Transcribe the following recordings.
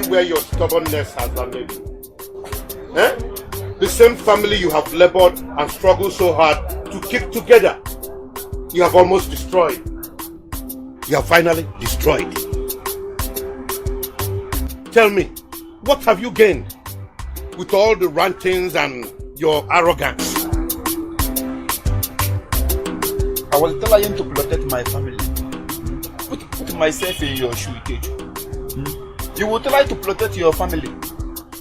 where your stubbornness has landed you? Eh? The same family you have labored and struggled so hard to keep together, you have almost destroyed. You have finally destroyed. Tell me, what have you gained with all the rantings and your arrogance? I was trying to protect my family. Put myself in your shoe, Ikechu. You will try to protect your family.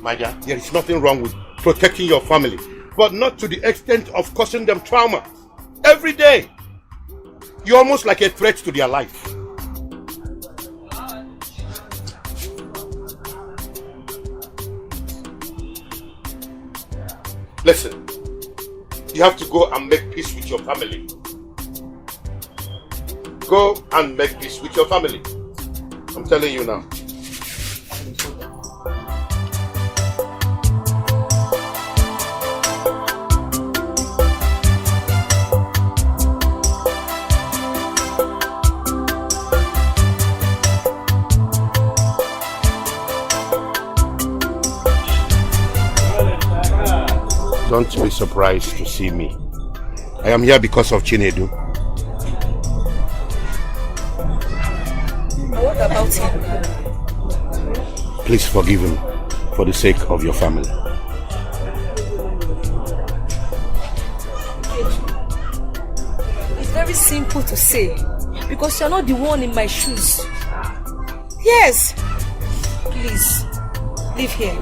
My dear, there is nothing wrong with protecting your family, but not to the extent of causing them trauma. Every day, you're almost like a threat to their life. Listen, you have to go and make peace with your family. Go and make peace with your family. I'm telling you now. Don't be surprised to see me. I am here because of Ini Edo. What about him? Please forgive him for the sake of your family. It's very simple to say, because you're not the one in my shoes. Yes. Please, leave here.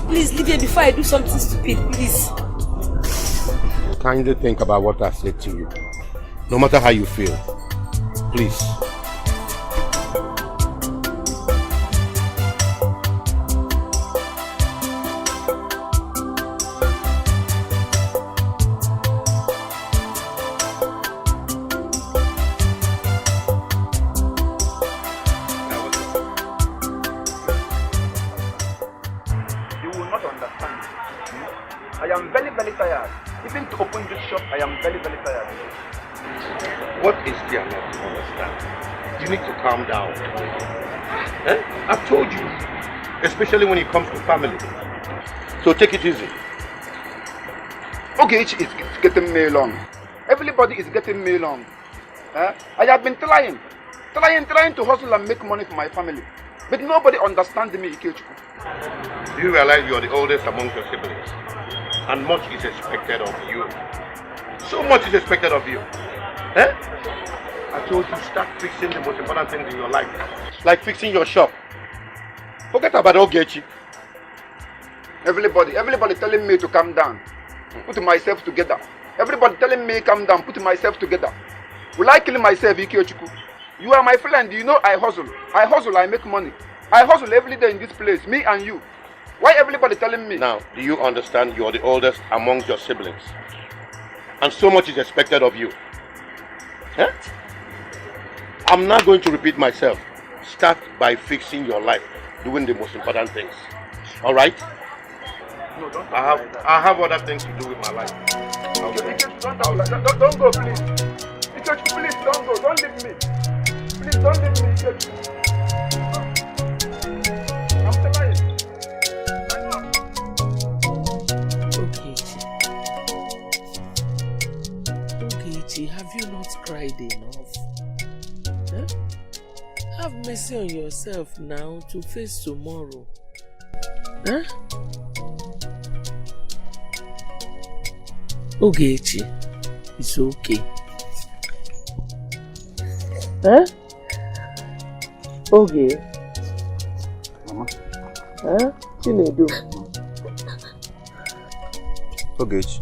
Please leave here before I do something stupid, please. Kindly think about what I said to you. No matter how you feel, please. What is there not to understand? You need to calm down. Eh? I've told you, especially when it comes to family. So take it easy. Okay, it's getting me along. Everybody is getting me along. I have been trying to hustle and make money for my family. But nobody understands me, Ikechu. Do you realize you are the oldest among your siblings? And much is expected of you. So much is expected of you. Eh? I told you, start fixing the most important things in your life. Like fixing your shop. Forget about Ogechi. Everybody telling me to calm down. Put myself together. Everybody telling me calm down, put myself together. Will I kill myself, Ikechu? You are my friend, you know I hustle. I make money. I hustle every day in this place, me and you. Why everybody telling me? Now, do you understand you are the oldest among your siblings? And so much is expected of you. Eh? I'm not going to repeat myself. Start by fixing your life, doing the most important things. All right? No, don't. I have other things to do with my life. Okay. Don't go, please. Please don't go. Don't leave me. Please don't leave me. I'm tired. Ogechi, have you not cried enough? Huh? Have mercy on yourself now to face tomorrow. Huh? Ogechi, it's okay. Huh? Okay. Mama. Huh? Ini Edo. Ogechi,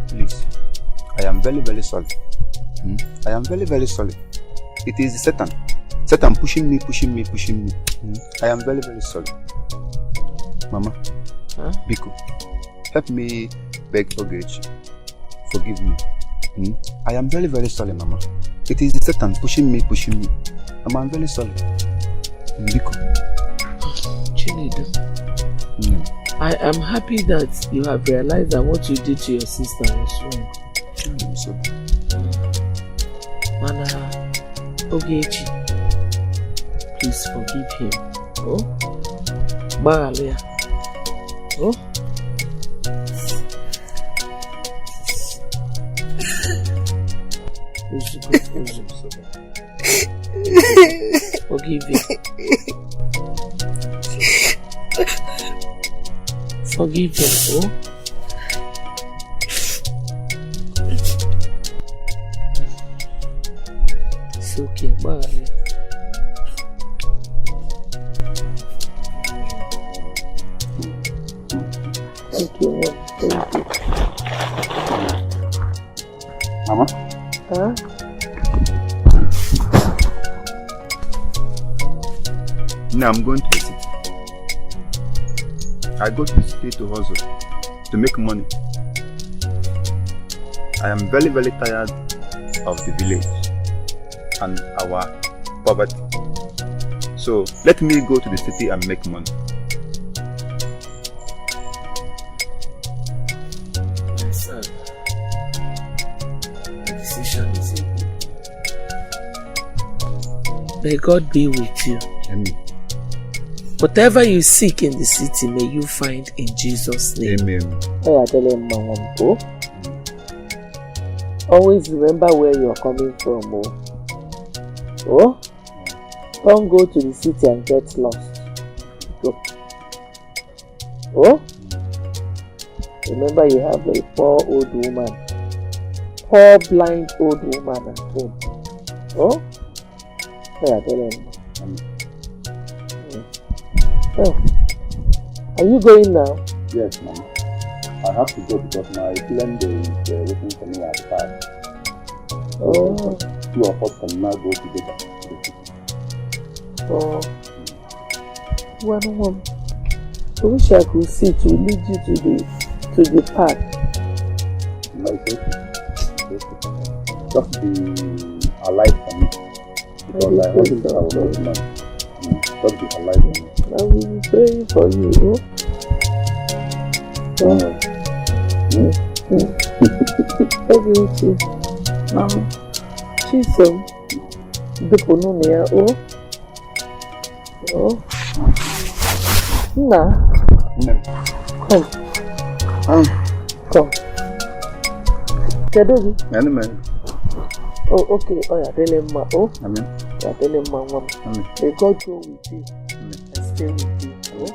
please. I am very, very sorry. I am very, very sorry. It is Satan. Satan pushing me. I am very, very sorry. Mama, Biko, help me beg Ogechi. Forgive me. I am very, very sorry, Mama. It is Satan pushing me. Mama, I'm very sorry. Biko. Chinedu. I am happy that you have realized that what you did to your sister was wrong. I'm sorry. Mana, Ogechi, please forgive him. Oh, Bagalia. Oh. Forgive him. Forgive him. Oh. It's okay. Bagalia. Thank you, Mom. Thank you. Mama? Huh? Now I'm going to the city. I go to the city to hustle, to make money. I am very, very tired of the village and our poverty. So let me go to the city and make money. My son, the decision is a good one. May God be with you. Amen. Whatever you seek in the city, may you find in Jesus' name. Amen. Oh, I tell him, Mama, always remember where you are coming from. Oh, don't go to the city and get lost. Go. Oh, remember you have a poor old woman, poor blind old woman at home. Oh, I tell him. Oh, are you going now? Yes, Mama. I have to go because my friend is waiting for me at the park. Oh. Two of us can now go together to the city. Oh. One. I wish I could see to lead you to the park. No, it's okay. Just be alive for me. Because I always have a good man. Just be alive for me. I will be praying for you. Everything. Chisom. Deponunia. Oh. Nah. Come. Kedogi. Amen. Oh, okay. Oh, yeah. Tell him, oh. Amen. Yeah, tell him, Mama. Amen. May God go with you. Amen. And stay with you. Oh.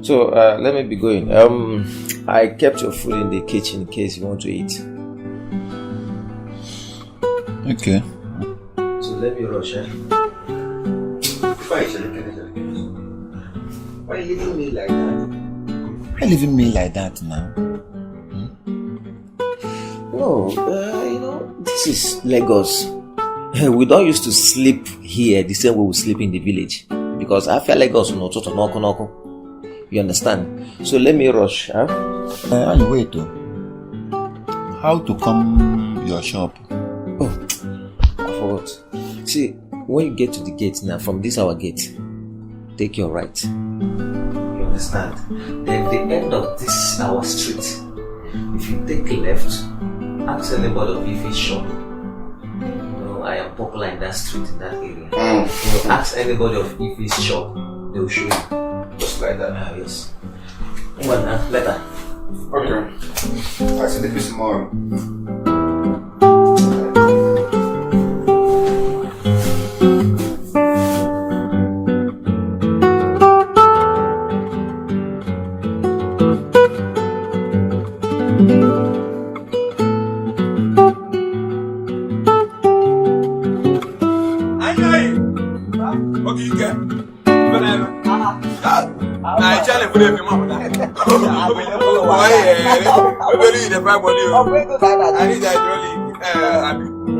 So let me be going. I kept your food in the kitchen in case you want to eat. Okay. So let me rush. Why are you leaving me like that? Why are you leaving me like that now? No, this is Lagos. We don't used to sleep here the same way we sleep in the village. Because I feel Lagos no. You understand? So let me rush. And wait, how to come your shop? Oh, I forgot. See, when you get to the gate now, from this our gate, take your right. You understand? Then the end of this our street, if you take left, ask anybody of Ife's shop. You know, I am popular in that street, in that area. You know, ask anybody of Ife's shop, they will show you. Just like that. Yes. One letter. Okay. I see the piece tomorrow.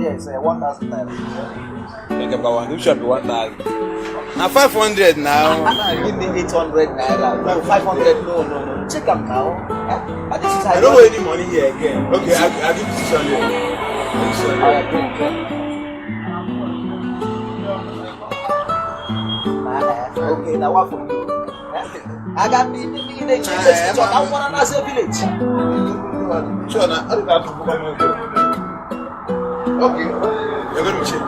Yes, 1,000 naira. Think about one. Should be 1,000. Now 500 now. Give me 800 naira. No, 500. No. Check them now. I don't owe any money here again. Okay, I'll give you 600. Okay, now what for you? I got me in the church. I want to village. Sure, now I don't have to go. Okay, you're going to change.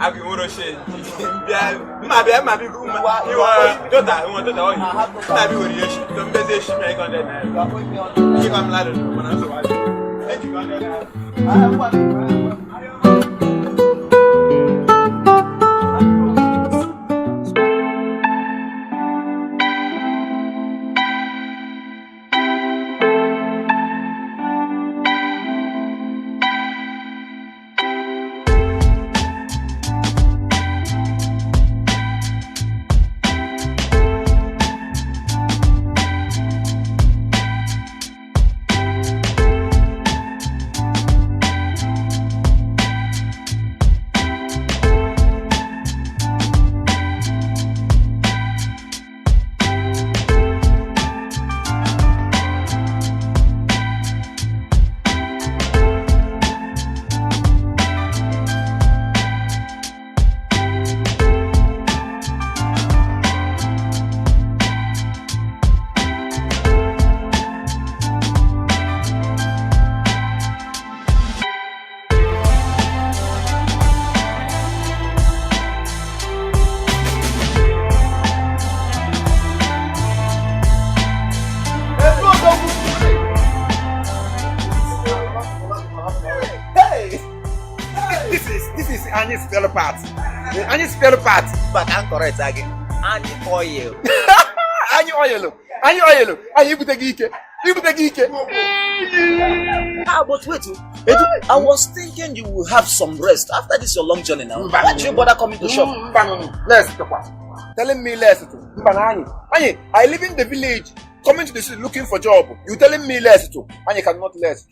I'll be more shit. Maybe you are daughter. Maybe you are don't be she make on that. Keep am lad when I so thank you on that. Any spare part? But I'm correct again. Any oil. Any oil. Any put a geek. You put a geek. But wait, I was thinking you will have some rest after this your long journey now. Why don't you bother coming to shop? Let's talk. Telling me less. I live in the village, coming to the city looking for job. You telling me less to, and you cannot less.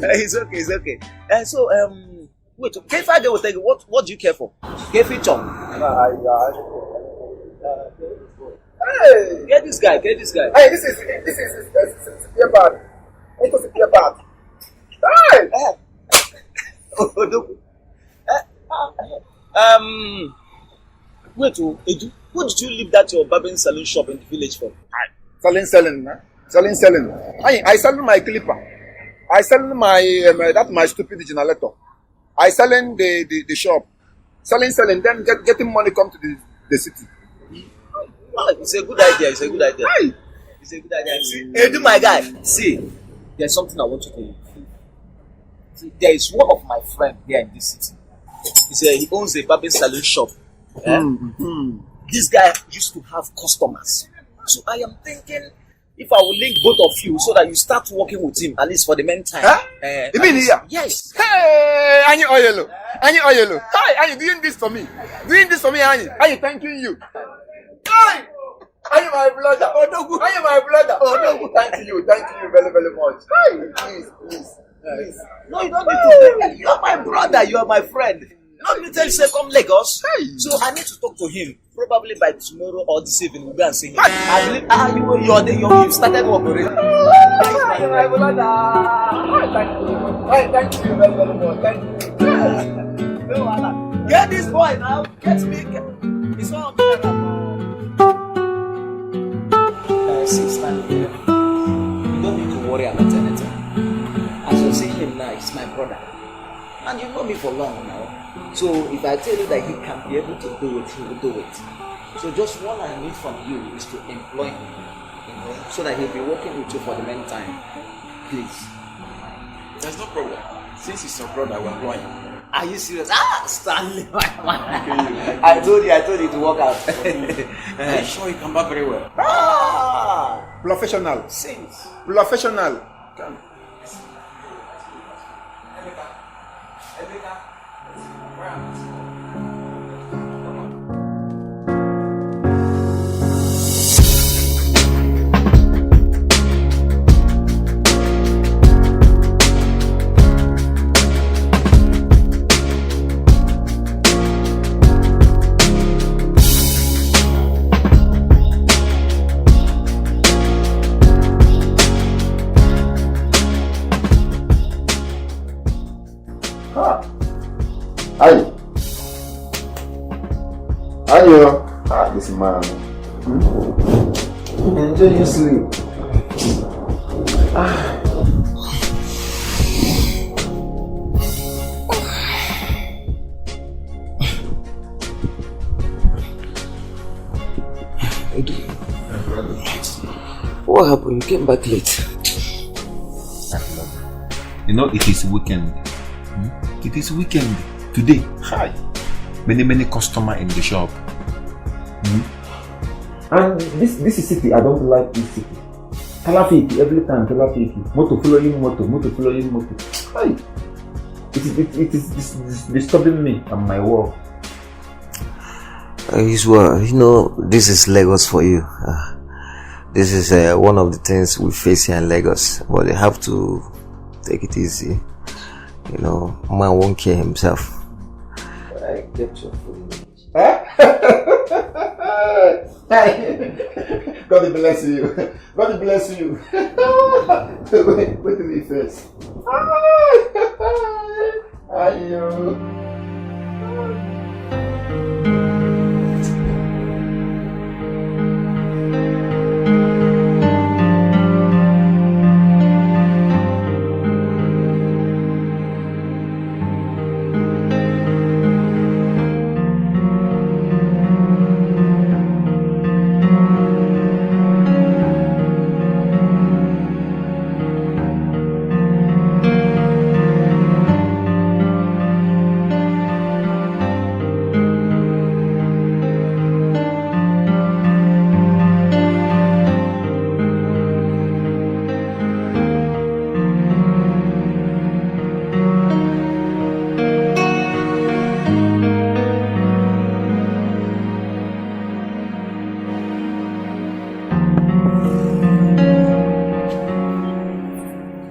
It's okay. So wait, Kefa will take what do you care for? Kefi chong. Hey, get this guy. Hey, this is spare part. It was a spare part. Hey. Wait, Edu, what did you leave that your barbering salon shop in the village for? Selling. I sell my clipper. I sell my stupid generator. I selling the shop. Selling, then getting money come to the city. It's a good idea. Hey. It's a good idea. Edu, my guy. See, there's something I want you to do. See, there is one of my friends here in this city. He owns a barbering salon shop. This guy used to have customers. So I am thinking if I will link both of you so that you start working with him, at least for the meantime. You mean here? Yes. Hey, Ani Oyelo. Hi, are you doing this for me? Ani. Are you thanking you? Hi. Are you my brother? Thank you very, very much. Hi, please. No, you don't need to. You are my brother. You are my friend. Let me tell you, say, come Lagos. So I need to talk to him. Probably by tomorrow or this evening, we'll go and see him. I believe you started work already. My brother. Thank you very, very much. Thank you. Get this boy now. Get me. It's all live for long now. So if I tell you that he can be able to do it, he will do it. So just what I need from you is to employ him, so that he'll be working with you for the meantime. Please. There's no problem. Since he's your brother, we'll employ him. Are you serious? Stanley, my man. I told you to work out. Are you sure he come back very well? Professional. Since. Professional. Come. Ayo, this man. Enjoy your sleep. What happened? You came back late. You know, it is weekend. It is weekend today. Hi. Many customer in the shop. And this is city, I don't like this city. Traffic every time, traffic. Motor following motor. Hi. It is disturbing me and my work. Usual, this is Lagos for you. This is one of the things we face here in Lagos. But you have to take it easy. Man won't care himself. I get your food. God bless you. God bless you. Wait till me first. Ayo.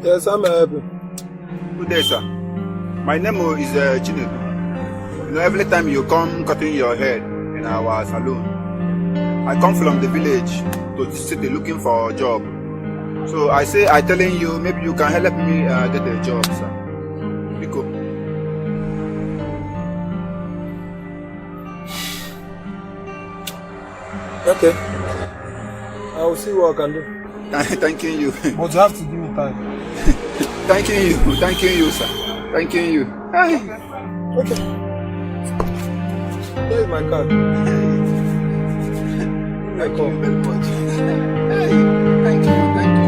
Yes, I'm happy. Good day, sir. My name is Chinedu. Every time you come cutting your head in our salon, I come from the village to the city looking for a job. So I telling you, maybe you can help me get a job, sir. Biko. Okay. I will see what I can do. Thanking you. But you have to give me time. Thanking you, sir. Thanking you. Hi. Okay. Here is my card. Thank you very much. Hey, thank you very much.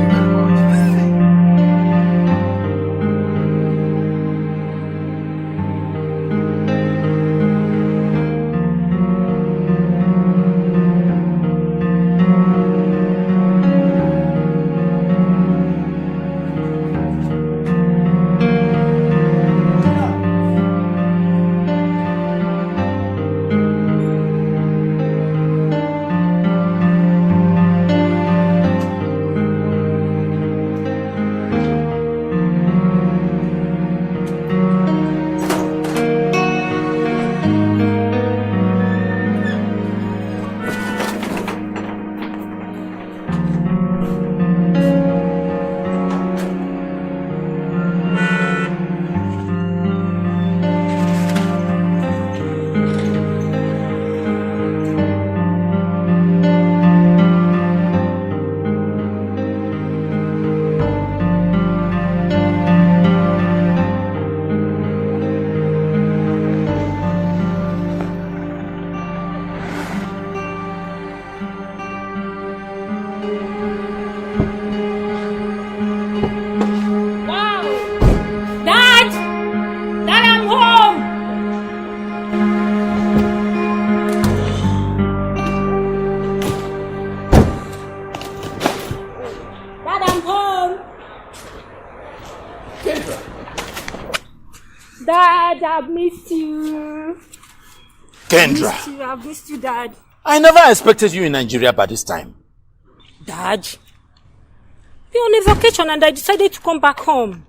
I've missed you. Kendra. I've missed you, Dad. I never expected you in Nigeria by this time. Dad, we're on a vacation and I decided to come back home.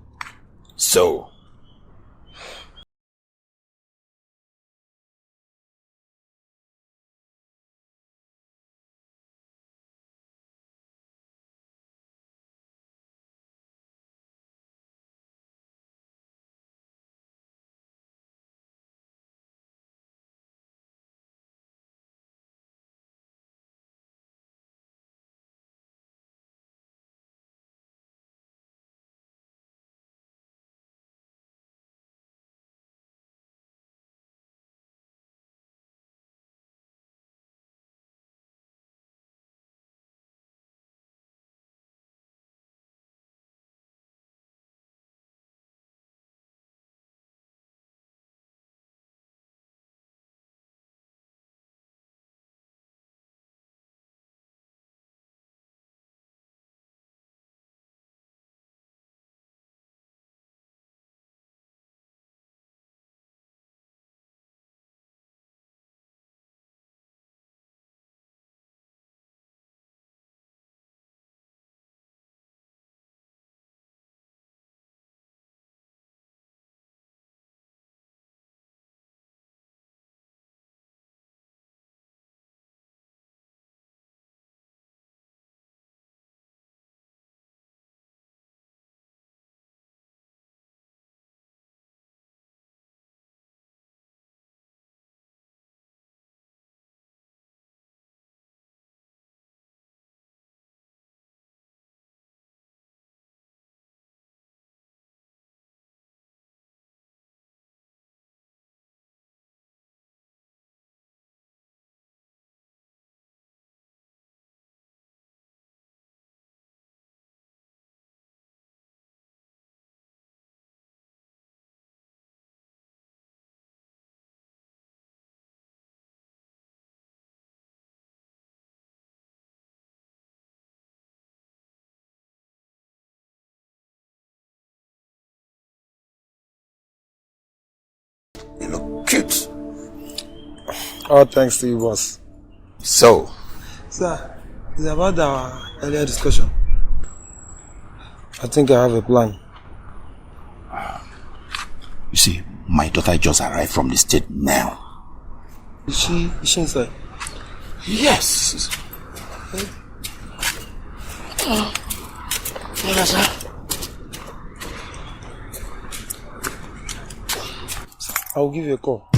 So? You look cute. All thanks to you, boss. So? Sir, it's about our earlier discussion. I think I have a plan. You see, my daughter just arrived from the state now. Is she inside? Yes. Yes, sir. I'll give you a call.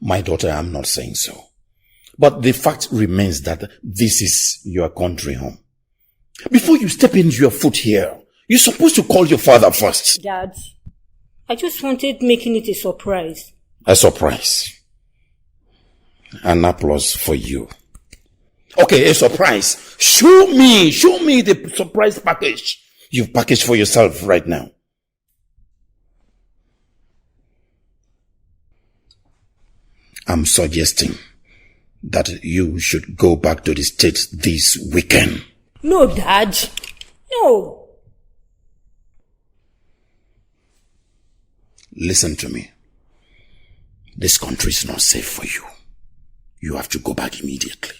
My daughter, I'm not saying so. But the fact remains that this is your country home. Before you step into your foot here, you're supposed to call your father first. Dad, I just wanted making it a surprise. A surprise. An applause for you. Okay, a surprise. Show me the surprise package you've packaged for yourself right now. I'm suggesting that you should go back to the States this weekend. No, Dad. No. Listen to me. This country is not safe for you. You have to go back immediately.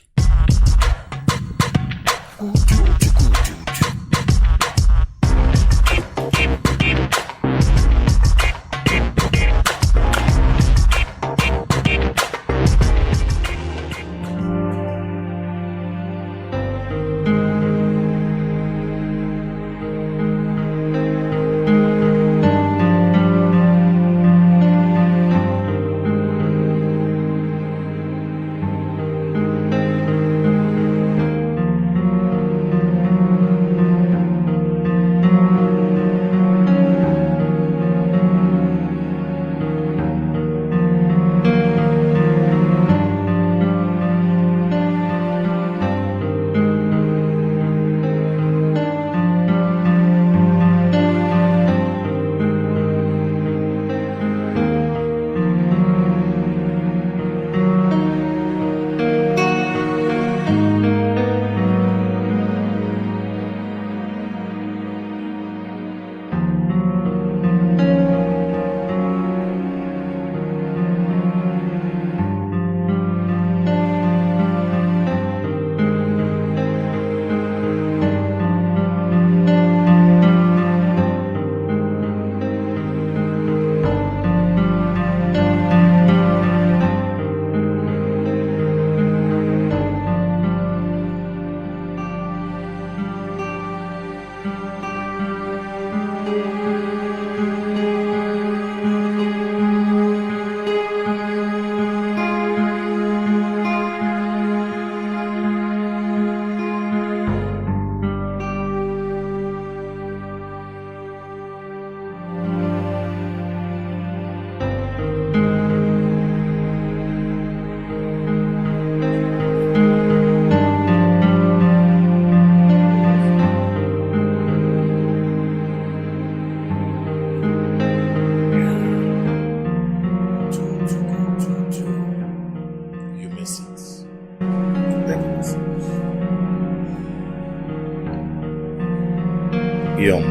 Young,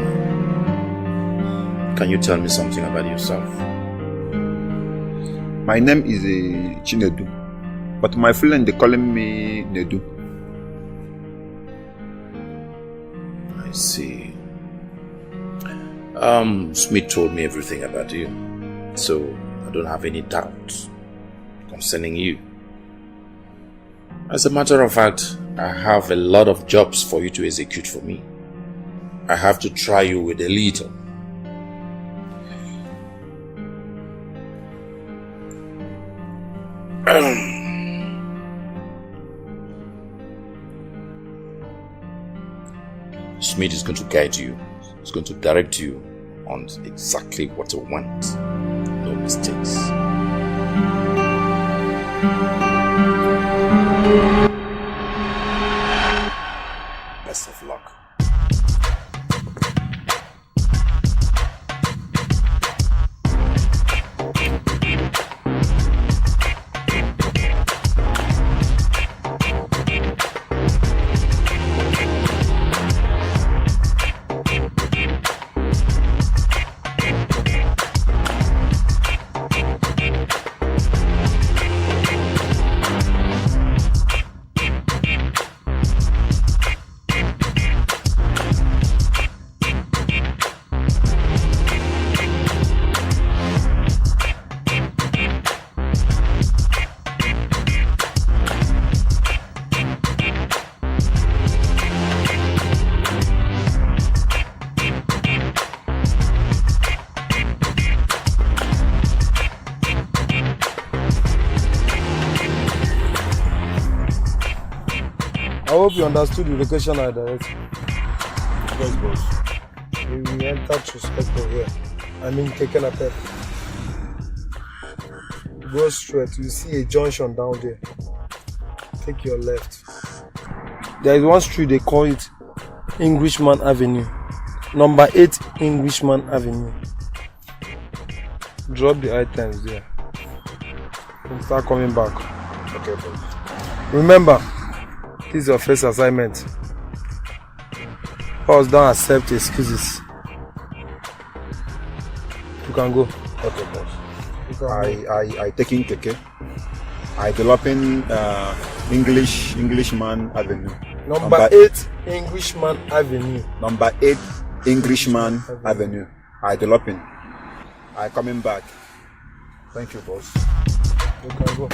can you tell me something about yourself? My name is Chinedu, but my friend they calling me Nedu. I see. Smith told me everything about you, so I don't have any doubt concerning you. As a matter of fact, I have a lot of jobs for you to execute for me. I have to try you with a little. Smith is going to guide you. He's going to direct you on exactly what you want. No mistakes. Best of luck. I hope you understood the location I directed. Yes, boss. We entered to Spectre here. I mean, taking a pep. Go straight. You see a junction down there. Take your left. There is one street they call it Englishman Avenue. Number 8 Englishman Avenue. Drop the items there. And start coming back. Okay, boss. Remember, this is your first assignment. First, don't accept excuses. You can go. Okay, boss. I taking keke. I developing Englishman Avenue. Number 8 Englishman Avenue. Number 8 Englishman Avenue. I developing. I coming back. Thank you, boss. You can go.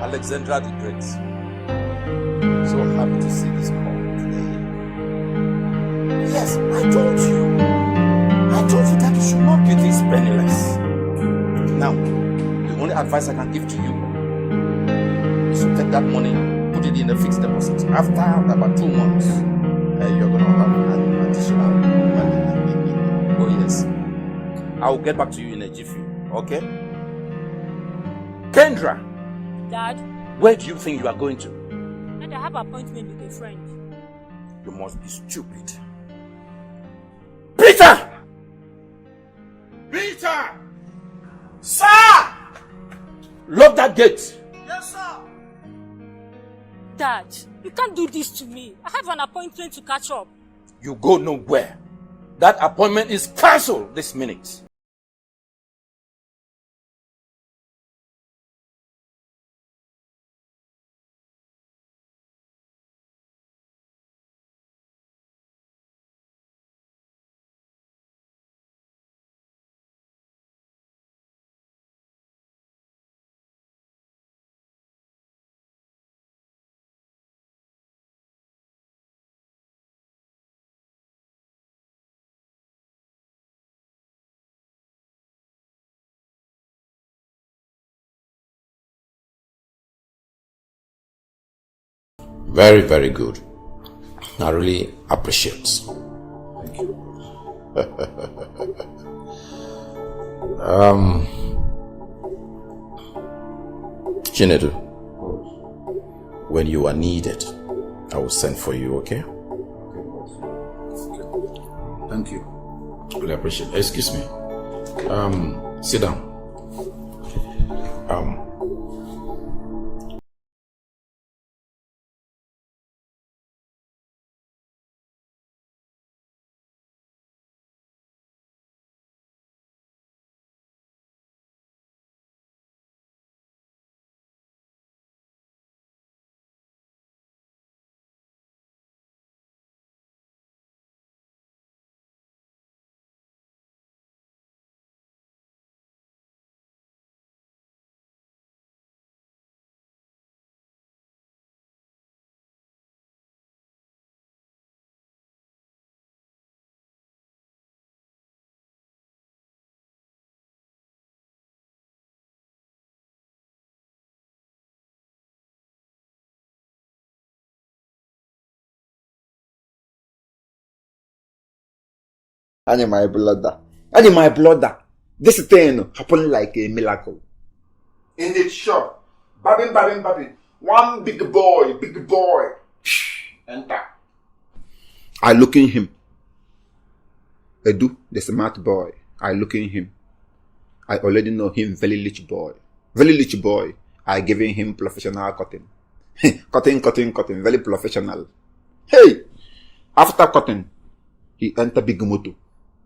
Alexandra the Great. So happy to see this call today. Yes, I told you that you should not be this penniless. Now, the only advice I can give to you is to take that money, put it in a fixed deposit. After about 2 months, you're going to have an additional money. Oh yes. I will get back to you in a jiffy, okay? Kendra! Dad? Where do you think you are going to? Dad, I have an appointment with a friend. You must be stupid. Peter! Peter! Sir! Lock that gate. Yes, sir. Dad, you can't do this to me. I have an appointment to catch up. You go nowhere. That appointment is cancelled this minute. Very, very good. I really appreciate. Thank you. Chinedu, when you are needed, I will send for you, okay? Thank you. Really appreciate it. Excuse me. Sit down. And my brother. This thing happened like a miracle. In the shop, babbing. One big boy. Enter. I look in him. Edu, the smart boy. I look in him. I already know him, very rich boy. I giving him professional cutting. cutting, very professional. Hey! After cutting, he enter big motor.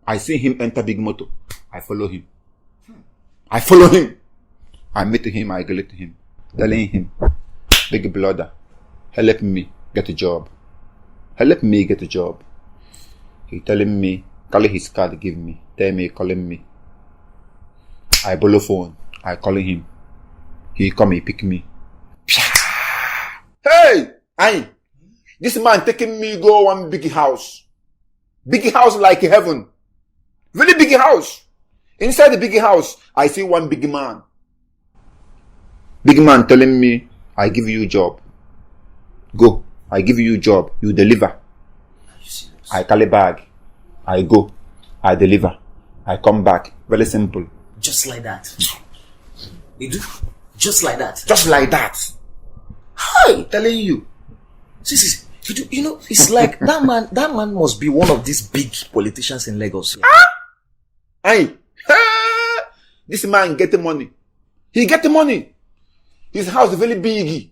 I see him enter big motor. I follow him. I meet him, I greet him. Telling him, big brother, help me get a job. He telling me, call his card, give me. Tell me, calling me. I borrow phone. I calling him. He come, he pick me. Hey! This man taking me go one big house. Big house like heaven. Really big house. Inside the big house, I see one big man. Big man telling me, I give you a job. Go. I give you a job. You deliver. I carry bag. I go. I deliver. I come back. Very simple. Just like that. You do? Just like that. Just like that. Hi, telling you. See. You know, it's like that man must be one of these big politicians in Lagos. This man get the money. He get the money. His house is very big.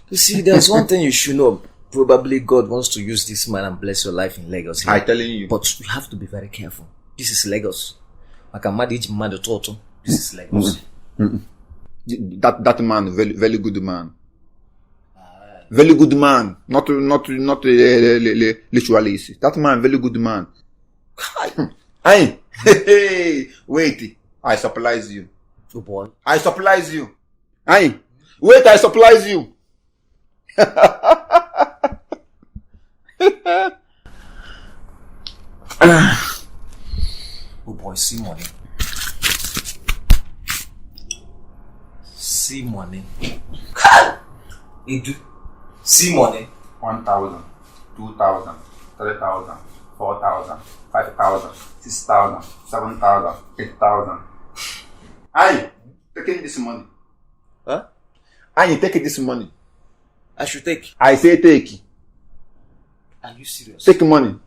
You see, there's one thing you should know. Probably God wants to use this man and bless your life in Lagos. I'm telling you. But you have to be very careful. This is Lagos. This is Lagos. That man, very good man. Very good man. Not literally. That man, very good man. Wait. I supplies you. Oh boy. I supplies you. Wait, I supplies you. Oh boy, see money. See money. See money. 1,000, 2,000, 3,000, 4,000, 5,000, 6,000, 7,000, 8,000. Taking this money. Huh? Taking this money. I should take. I say take. Are you serious? Take money.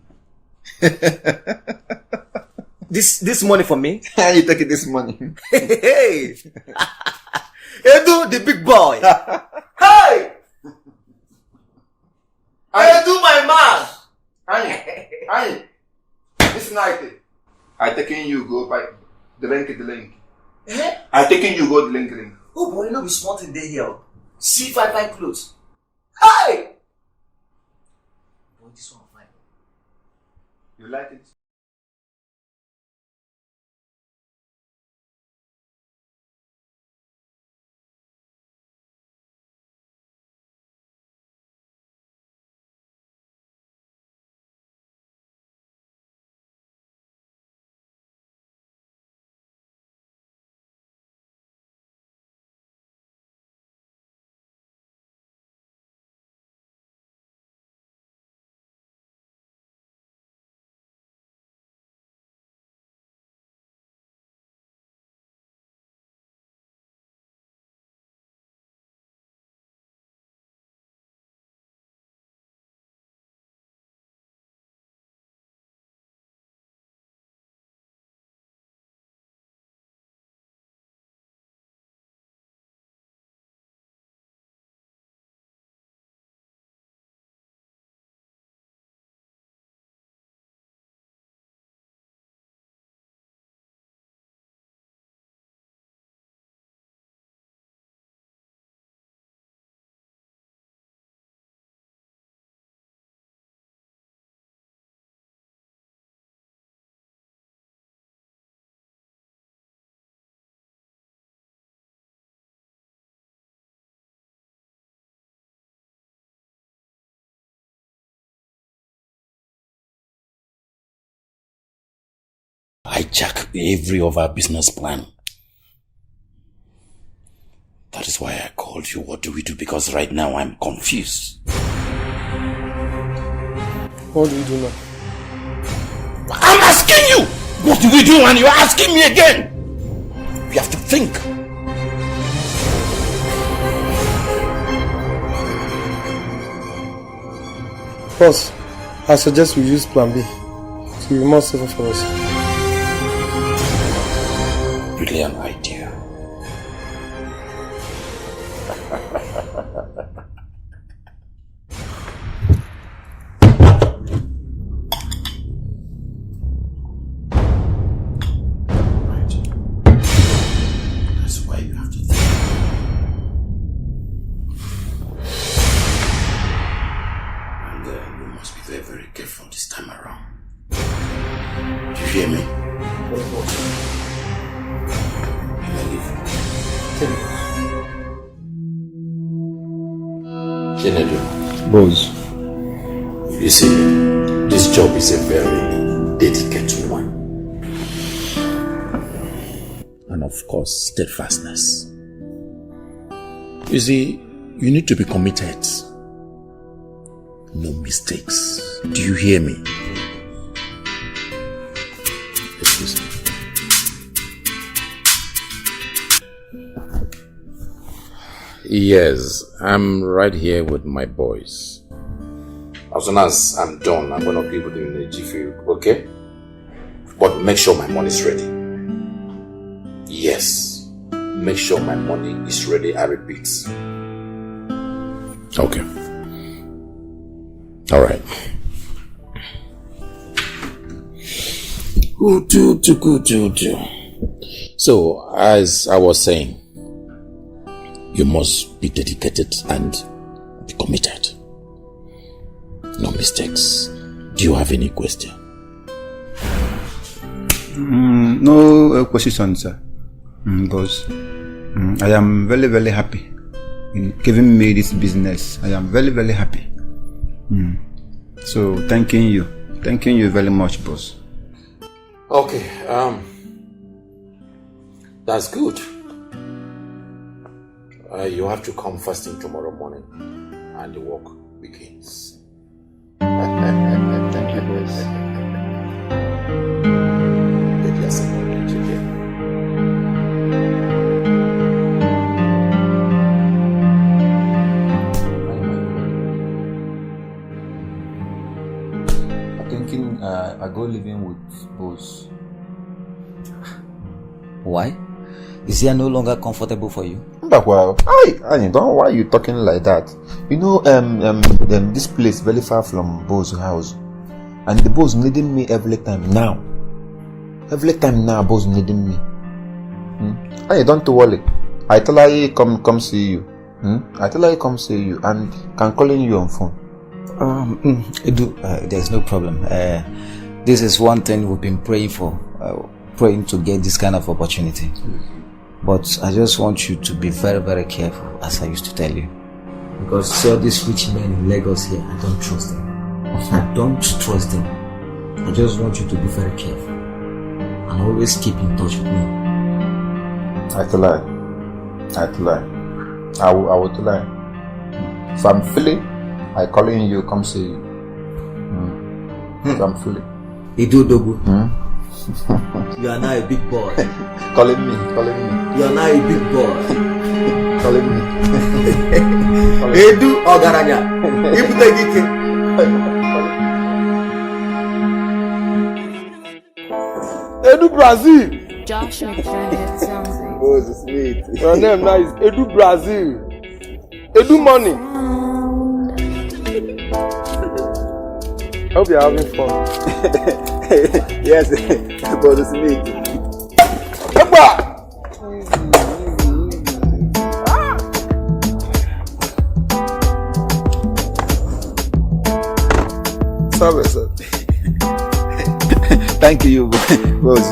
This money for me? You take this money. Hey! Edo, the big boy. Hey! Aye. This night, I taking you go by the link. Eh? I taking you go the link. Oh boy, you know we smart in there here. See fine clothes. Hey! Boy, this one fine. You like it? Hijack every of our business plan. That is why I called you. What do we do? Because right now I'm confused. What do we do now? I'm asking you! What do we do? And you're asking me again! We have to think. Boss, I suggest we use plan B. To be more safer for us. Brilliant idea. That's why you have to think. And you must be very, very careful this time around. Do you hear me? Boss. You see, this job is a very dedicated one. And of course, steadfastness. You see, you need to be committed. No mistakes. Do you hear me? Excuse me. Yes, I'm right here with my boys. As soon as I'm done, I'm going to give you the jiffy, okay? But make sure my money is ready. Yes, make sure my money is ready, I repeat. Okay. Alright. Good. So, as I was saying, you must be dedicated and be committed. No mistakes. Do you have any question? No question, sir. Because I am very, very happy in giving me this business. I am very, very happy. So, thanking you very much, boss. Okay, that's good. You have to come first thing tomorrow morning and the work begins. Thank you, boss. I'm thinking I go living with boss. Why? Is he no longer comfortable for you? Why are you talking like that? You know, this place very far from Bo's house. And the boss needing me every time now. Every time now, boss needing me. Hey, don't worry. I tell her come see you. I tell her come see you and can calling you on phone. There's no problem. This is one thing we've been praying for, praying to get this kind of opportunity. But I just want you to be very, very careful, as I used to tell you. Because see all these rich men in Lagos here, I don't trust them. I don't trust them. I just want you to be very careful and always keep in touch with me. I tell her. I will tell her. If I'm feeling, I calling you, come see you. If I'm feeling. Idu Dogu. You are now a big boy. calling me. You are now a big boy. calling me. Edu Ogaranya. Ibute Dikeh. Edu Brazil. Josh McDermott sounds like. Oh, it's sweet. Your name now is Edu Brazil. Edu Money. Hope you're having fun. Yes, but it's me. Sorry, sir. Thank you, boss.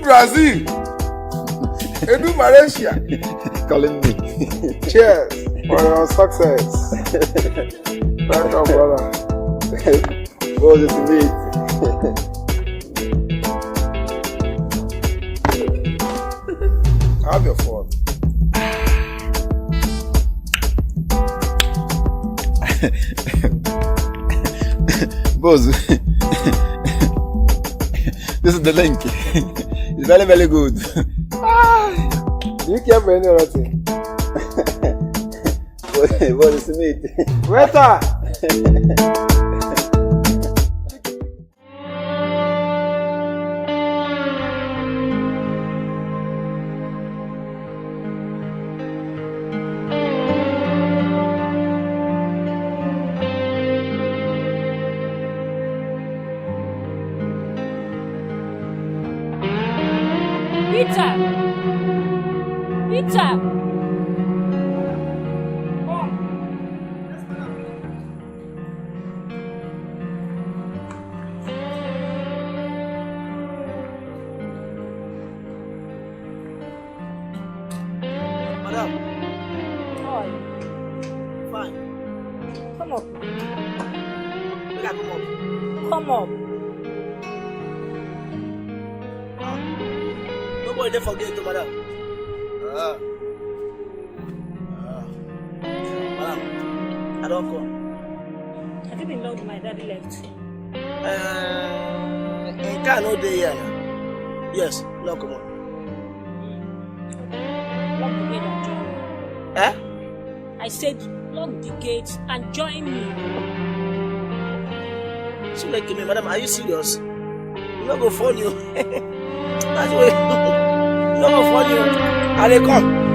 Brazil, Edu Malaysia, calling me. Cheers for your success. Welcome, brother. What is it? Have your fun. Boss, this is the link. It's very, very good. Do you care for any other thing? What is it? Waiter! Peter! Madam. How are you? Fine. Come up. Make I come up. Come up. Nobody dey forget to madam. Madam, I don't come. Have you been long my daddy left? In car no dey here now. Yes, no come on. Lock the gate and join me. Eh? I said lock the gate and join me. So like me, madam, are you serious? You no go phone you. That's way. You no go phone you. I dey come.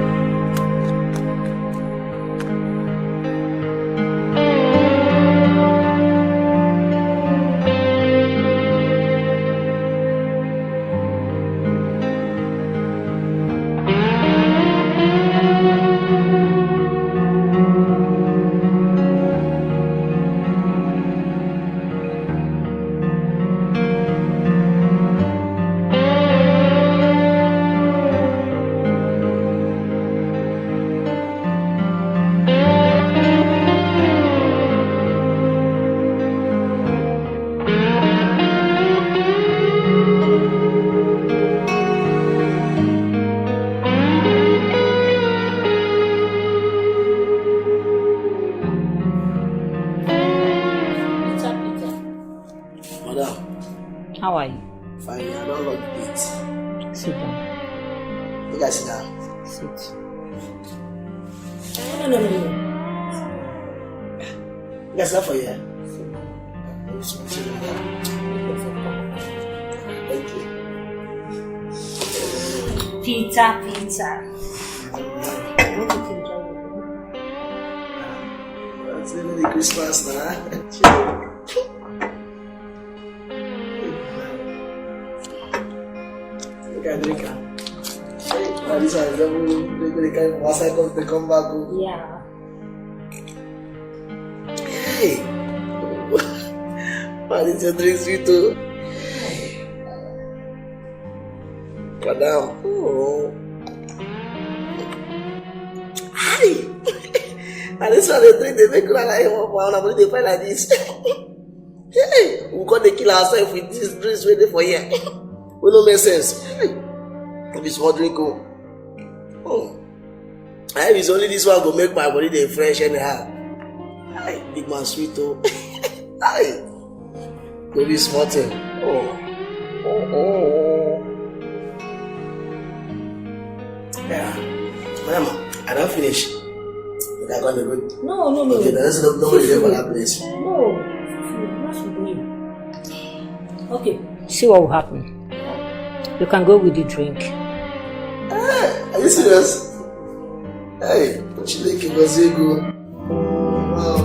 How are you? Fine, I don't lock the gate. Sit down. You guys sit down. Sit. No. You guys sit for here. Thank you. Peter. That's really Christmas now. Look at drink. This one is the kind of water they come back. Yeah. Hey, why did you drink sweet too? Madam. Oh. Hi. And this one they drink, they make like one of they find like this. Hey, we got to kill ourselves with this drinks ready for here. We don't make sense. If it's hot drink, oh. I it's only this one go make my body they fresh anyhow. Hi, big man sweet too. Hi. Go be smarting. Oh. Yeah. Mama, I don't finish. I got the good. No. Okay, let's not there for that place. No. What's with me? Okay. See what will happen. You can go with the drink. Are you serious? Hey, what you think Ngozi Ezeonu? Wow.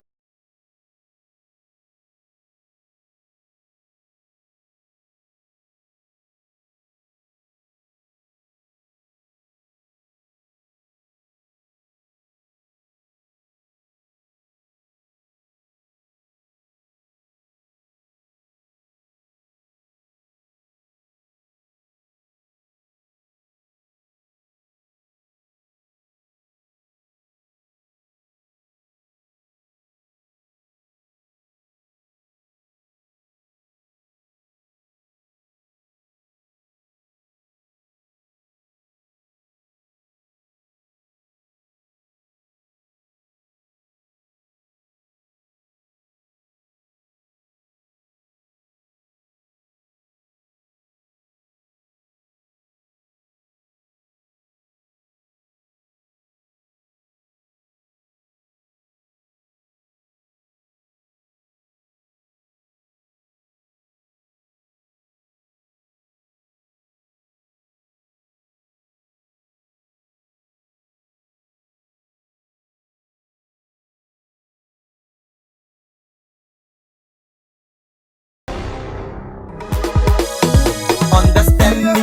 Understand me,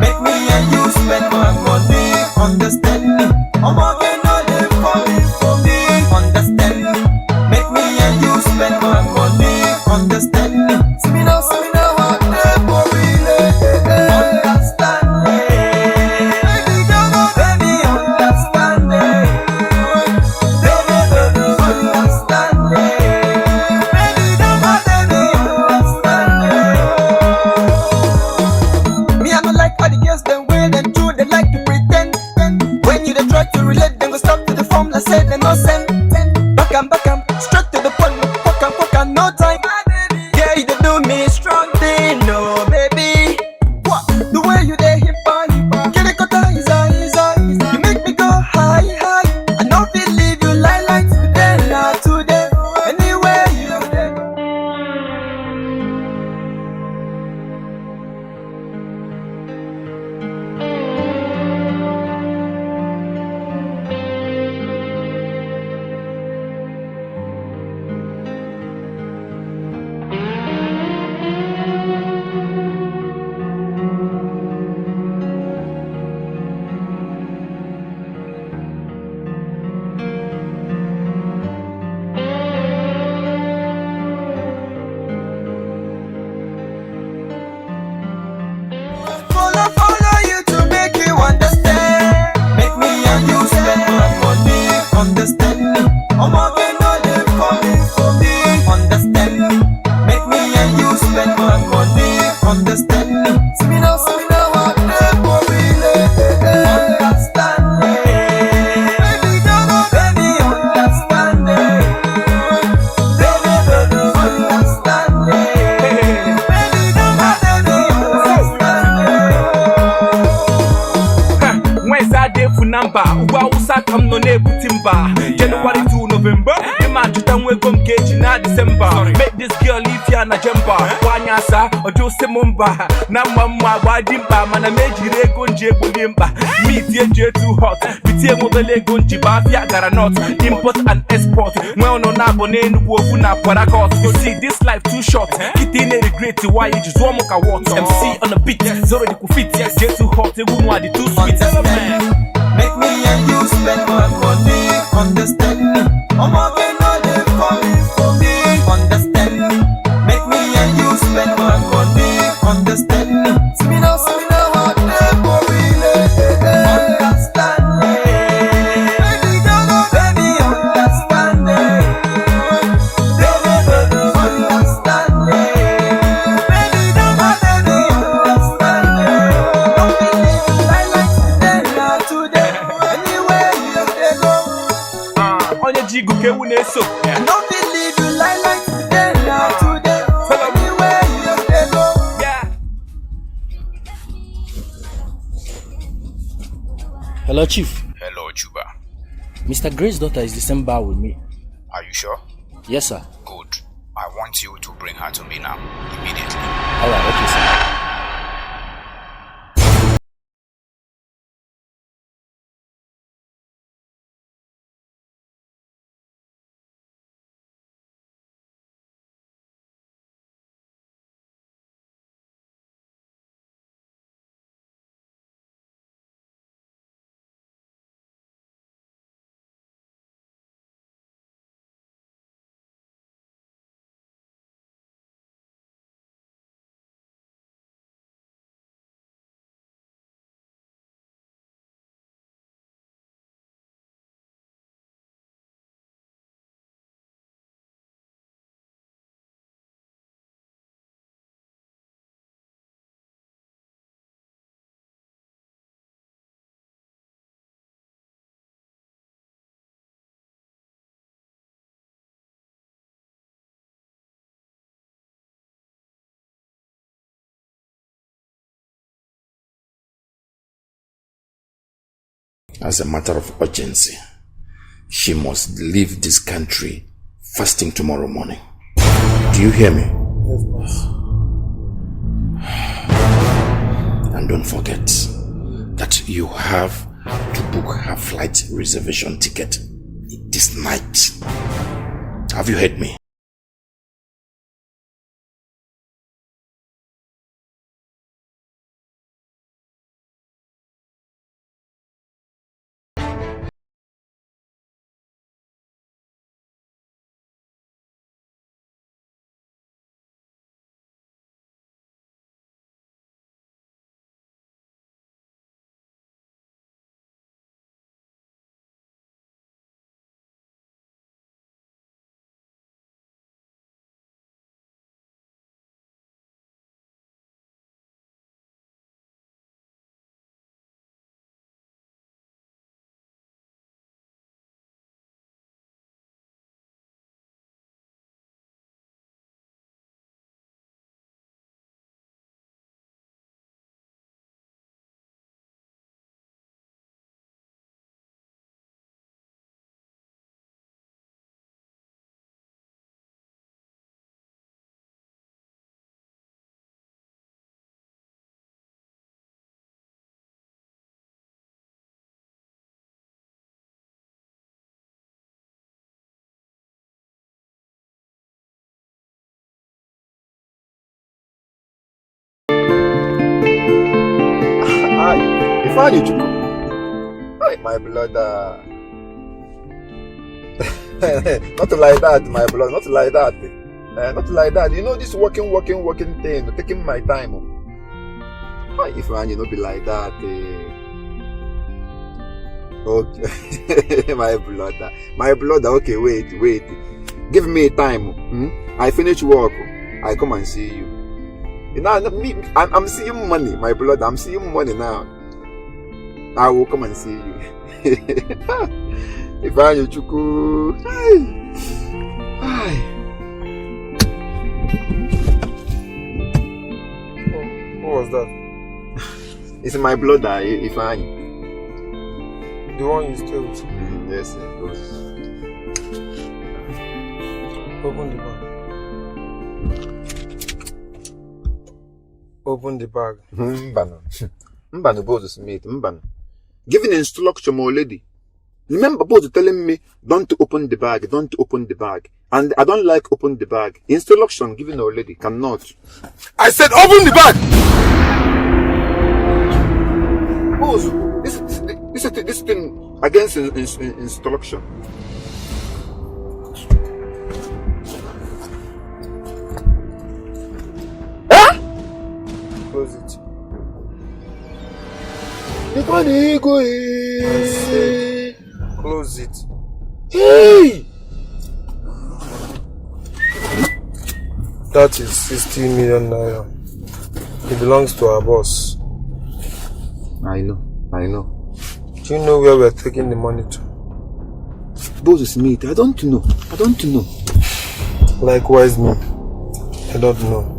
make me and you spend my money. Understand me, I'm again all day for me. Understand me, make me and you spend my money. Understand me, see me now what they for really. Understand me, baby, understand me. Baby, understand me. Baby, understand me. Me, I don't like how the girls them way them do, they like to pretend. When you they try to relate, then go stop to the form, like say they no send. Back and straight to the point, fuck and no time. Yeah, you they do me strong thing, no baby. What? The way you they hip on, get it cut easy. You make me go high. I know feel leave you like today, not today. Anywhere you they go. Follow you to make you understand. Make me and you spend my money. Understand me, I'm again all day for me. Understand me, make me and you spend my money. Understand me, see me now what they for really. Understand me, baby, understand me. Baby, understand me. When's that day for number? Uwa usa come no ne butimba. January to November. The man to time we come cage in December. Make this girl leave Bafia na Jemba, Wanyasa, or Jose Mumba, Namma, Wadimba, Manameji, Gunji, Bulimba, meat J too hot, Bitia Mobile Gunji, Bafia, Garanot, import and export, well no Nabone, Wofuna, Paragot. You see, this life too short, it ain't regret why you just want to watch MC on the beat, Zoro the Kufit, J too hot, the woman, the too sweet. Make me and you spend more money, understand me. I'm okay, no, they for me, understand me. Make me and you spend more money, understand me. See me now, what they for me, understand me. Baby, understand me. Baby, understand me. Baby, understand me. Don't believe I like today, not today. Anywhere you go. On your jigu ke so. Don't believe you like today, not today. Anywhere you go. Yeah. Hello, Chief. Hello, Chuba. Mr. Gray's daughter is the same bar with me. Are you sure? Yes, sir. Good. I want you to bring her to me now, immediately. Alright, okay, sir. As a matter of urgency, she must leave this country fasting tomorrow morning. Do you hear me? Yes, boss. And don't forget that you have to book her flight reservation ticket this night. Have you heard me? Ifeanyi Chukwu. Hi, my brother. Not like that, my brother. Not like that. Not like that. You know this working thing, taking my time. Hi, Ifeanyi, not be like that. Okay, my brother. Okay, wait. Give me time. I finish work. I come and see you. Now, I'm seeing money, my brother. I'm seeing money now. I will come and see you. Ifeanyi Chukwu. Hi. What was that? It's my brother, Ifeanyi. The one you stay with? Yes, of course. Open the door. Open the bag. Mbano boss Smith, Mbano. Giving instruction, my lady. Remember both telling me, don't open the bag, don't open the bag. And I don't like open the bag. Instruction given our lady, cannot. I said open the bag! Boss, this thing against instruction. Huh? Close it. Close it. Hey! That is 60 million naira. It belongs to our boss. I know. Do you know where we're taking the money to? Boss Smith, I don't know. Likewise me. I don't know.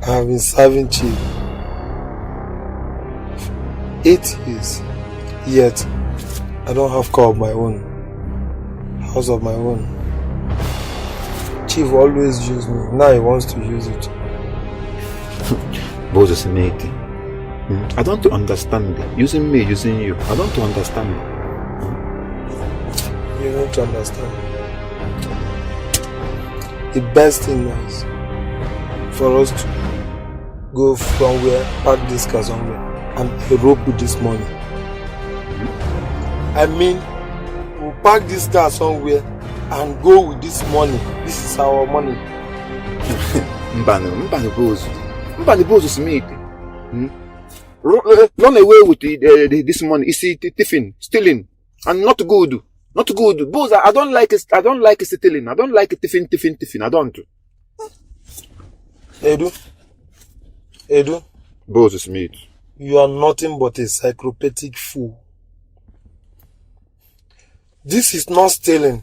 I have been serving chief 8 years, yet I don't have car of my own, house of my own. Chief always used me, now he wants to use it. Boss Smith, I don't understand. Using me, using you. I don't understand. You don't understand. The best thing is for us to go somewhere, park this car somewhere, and rope with this money. I mean, we'll park this car somewhere and go with this money. This is our money. Mbano boss Smith. Run away with this money. It's thieving, stealing, and not good. Not good. Boss, I don't like stealing. I don't like thieving. I don't. Edu. Boss Smith. You are nothing but a psychopathic fool. This is not stealing.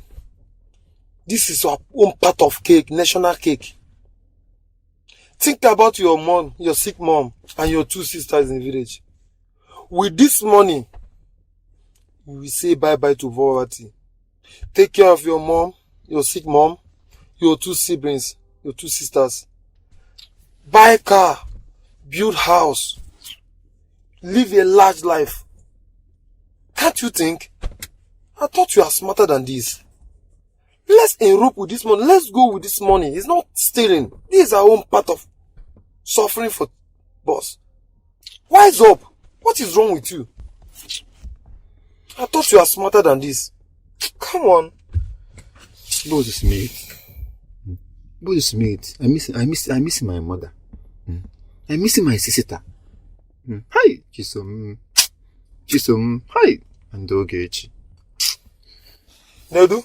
This is our own part of cake, national cake. Think about your mom, your sick mom, and your 2 sisters in the village. With this money, you will say bye-bye to poverty. Take care of your mom, your sick mom, your 2 siblings, your 2 sisters. Buy a car, build house, live a large life. Can't you think? I thought you are smarter than this. Let's elope with this money. Let's go with this money. It's not stealing. This is our own part of suffering for boss. Wise up. What is wrong with you? I thought you are smarter than this. Come on. Boss Smith. I miss my mother. I miss my sister. Hi, Chisom. Hi, and Ogechi. Nedu,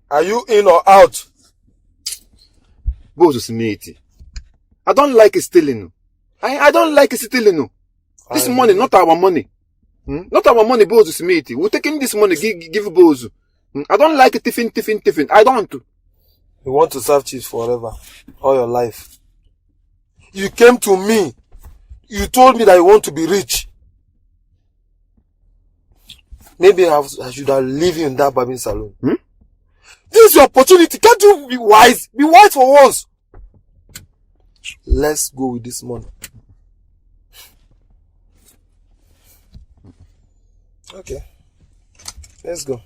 are you in or out? Boss Smith, I don't like stealing. I don't like stealing. This money, not our money. Not our money, Boss Smith. We're taking this money, give Boss. I don't like thieving. I don't. You want to serve chiefs forever, all your life. You came to me. You told me that you want to be rich. Maybe I should have leave you in that barbing salon. This is your opportunity. Can't you be wise? Be wise for once. Let's go with this money. Okay. Let's go.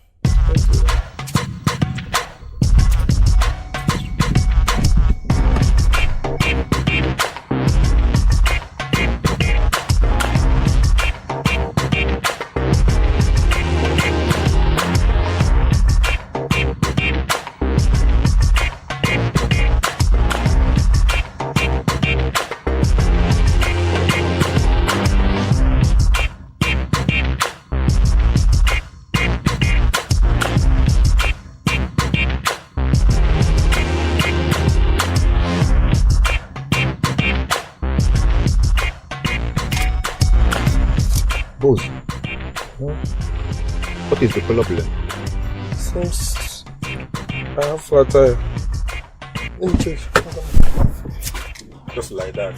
Boss, what is the problem? Since I have flat tire. Let me check. Just like that.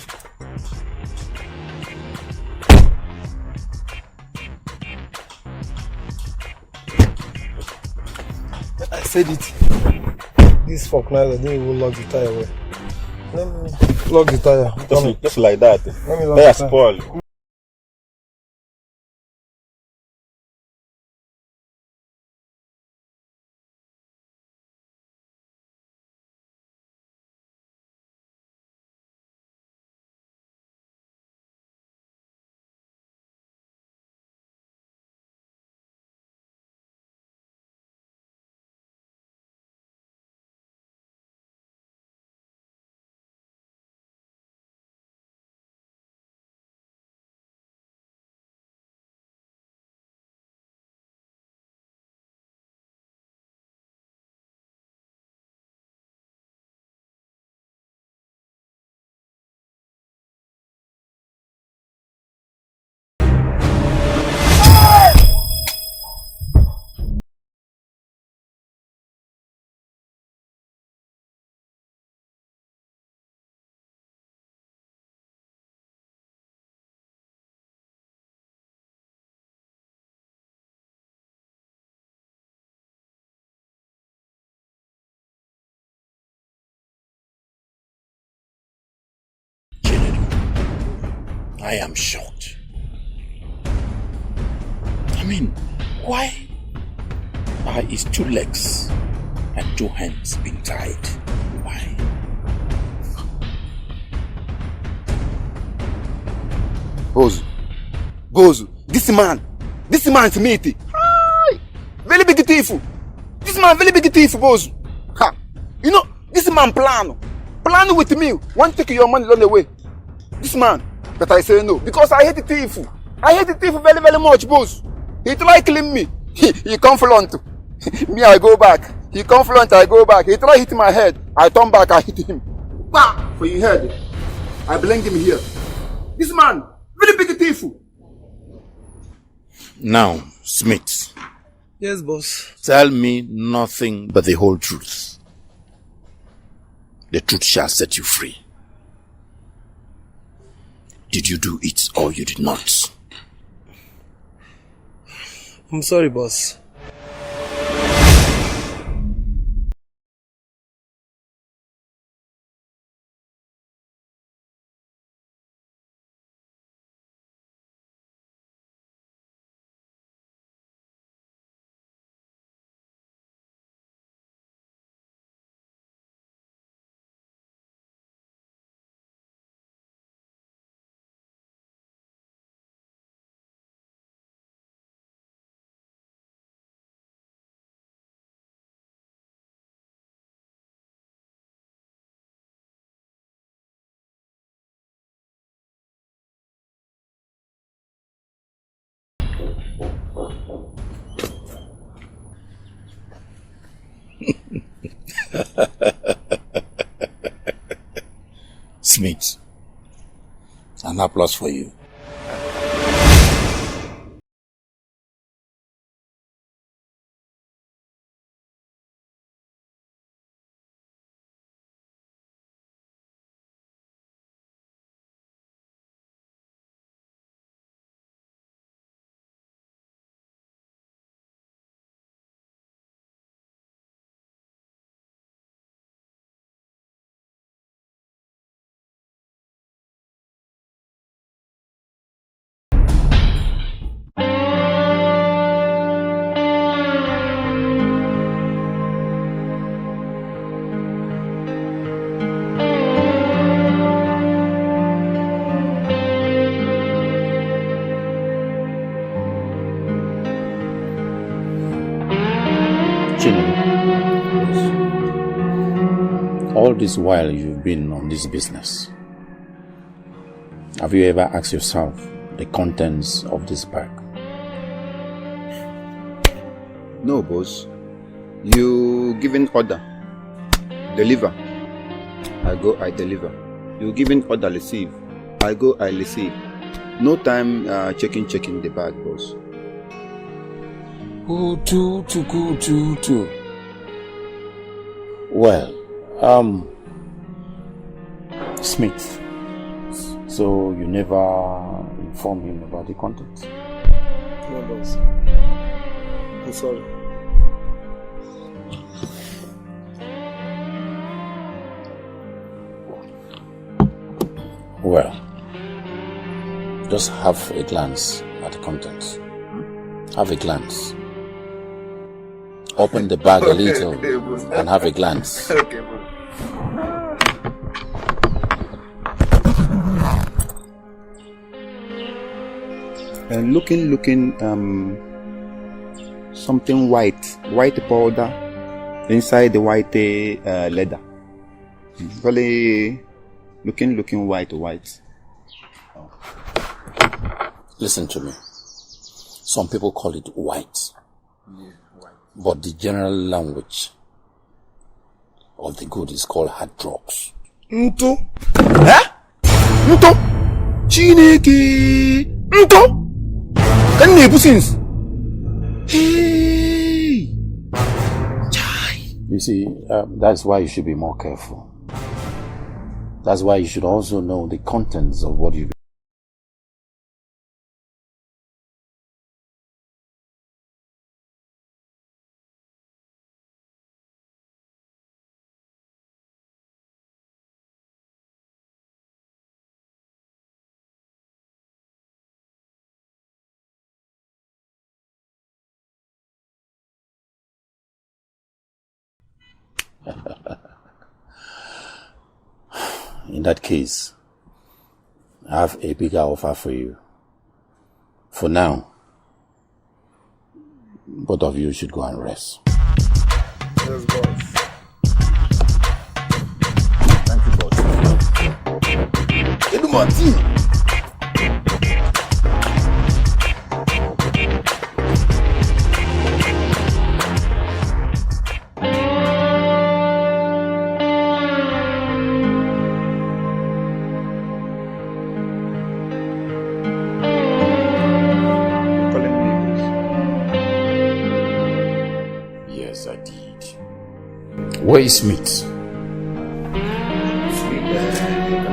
said it. This fuck now, they didn't even lock the tire away. Let me lock the tire. Just like that. Let me lock They are the tire. spoiled. I am shocked. I mean, why are his 2 legs and 2 hands being tied? Why? Bozu, this man is meaty. Very big thief. This man very big thief, Bozu. Ha. You know, this man plan with me. Want to take your money run away. This man, but I say no, because I hate the thief. I hate the thief very, very much, boss. He try killing me. He confront. Me, I go back. He confront, I go back. He try hit my head. I turn back, I hit him. Bah! For your head. I bring him here. This man, very big thief. Now, Smith. Yes, boss. Tell me nothing but the whole truth. The truth shall set you free. Did you do it or you did not? I'm sorry, boss. Smith, an applause for you. All this while you've been on this business, have you ever asked yourself the contents of this bag? No, boss. You giving order, deliver. I go, I deliver. You giving order, receive. I go, I receive. No time checking the bag, boss. Two. Well, Smith, so you never informed him about the contents? No, boss. I'm sorry. Well, just have a glance at the contents. Have a glance. Open the bag a little and have a glance. Okay, boss. Looking, something white powder inside the white leather. Really looking white. Listen to me. Some people call it white. But the general language of the good is called hard drugs. Nto? Eh? Nto? Chineke? Nto? Can you since? Hey! You see, that's why you should be more careful. That's why you should also know the contents of what you do. In that case, I have a bigger offer for you. For now, both of you should go and rest. Yes, boss. Thank you, boss. Edu Martin. Yes, I did. Where is Smith? Smith,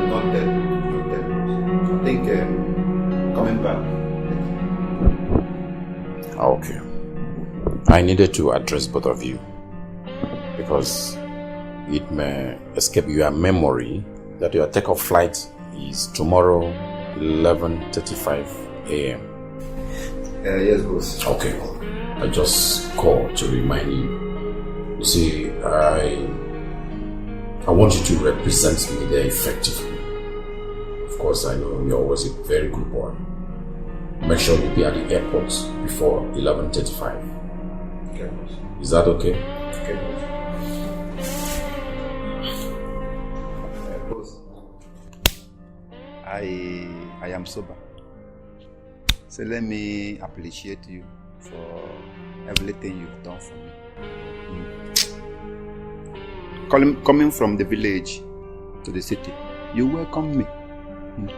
not dead. I think coming back. Okay. I needed to address both of you because it may escape your memory that your takeoff flight is tomorrow 11:35 a.m. Yes, boss. Okay. I just called to remind you. You see, I want you to represent me there effectively. Of course, I know you're always a very good boy. Make sure you be at the airport before 11:35. Okay, boss. Is that okay? Okay, boss. Boss, I am sober. So let me appreciate you for everything you've done for me. Coming from the village to the city, you welcome me.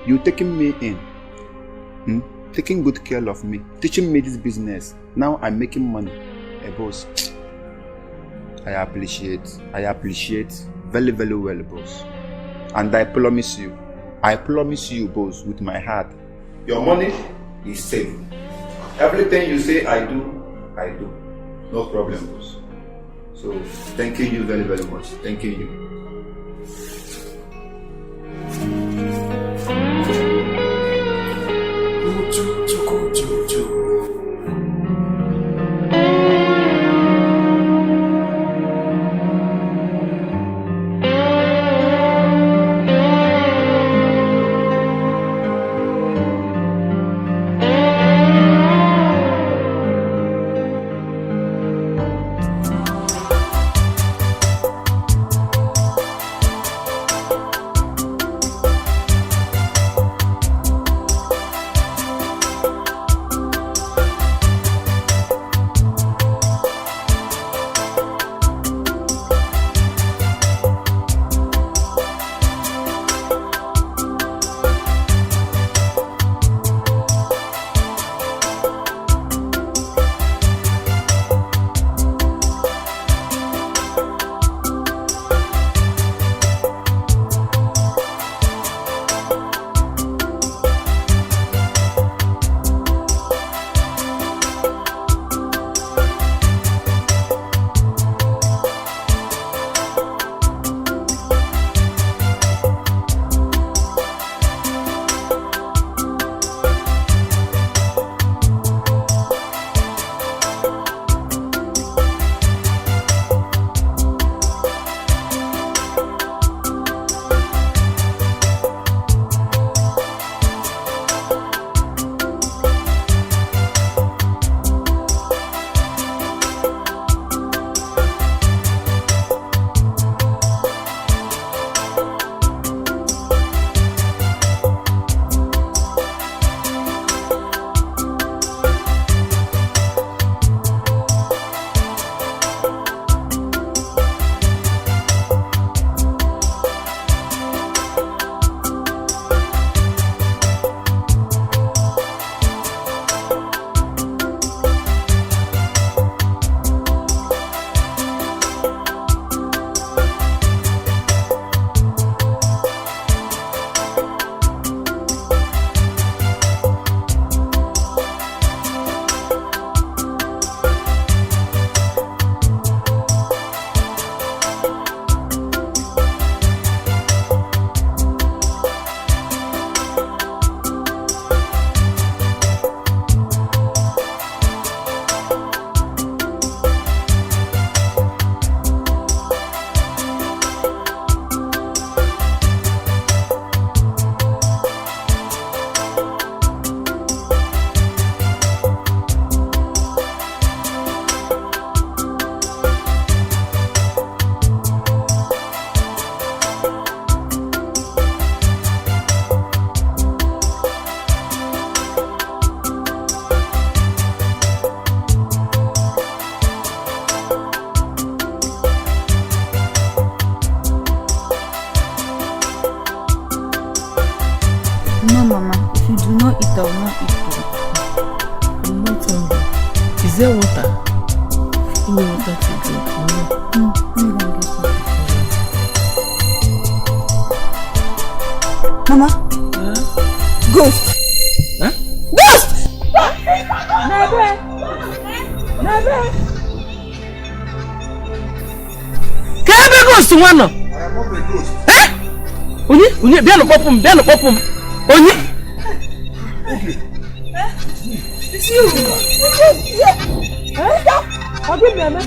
You taking me in. Taking good care of me. Teaching me this business. Now I'm making money. Hey, boss. I appreciate very, very well, boss. And I promise you, boss, with my heart, your money is safe. Everything you say I do. No problem, boss. So, thank you very, very much. Thank you. me water. Give me water to drink. Mama. Ghost. Huh? Ghost! Nebe. Kebe ghost one no. I am not a ghost. Eh? Onye bia no popum. Onye. Okay. It's you. What did you Mama?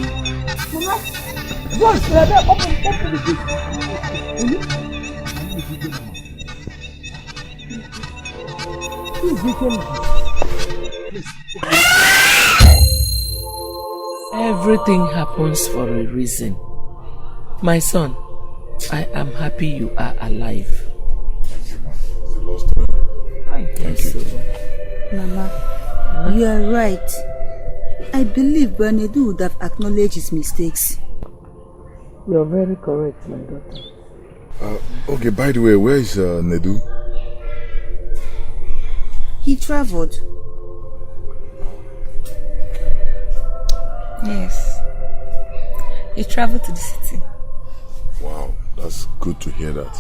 Ghost, popum. Everything happens for a reason. My son, I am happy you are alive. Thank you. Mama, you are right. I believe Bernedu would have acknowledged his mistakes. You're very correct, my daughter. Okay, by the way, where is Nedu? He traveled. Yes. He traveled to the city. Wow, that's good to hear that.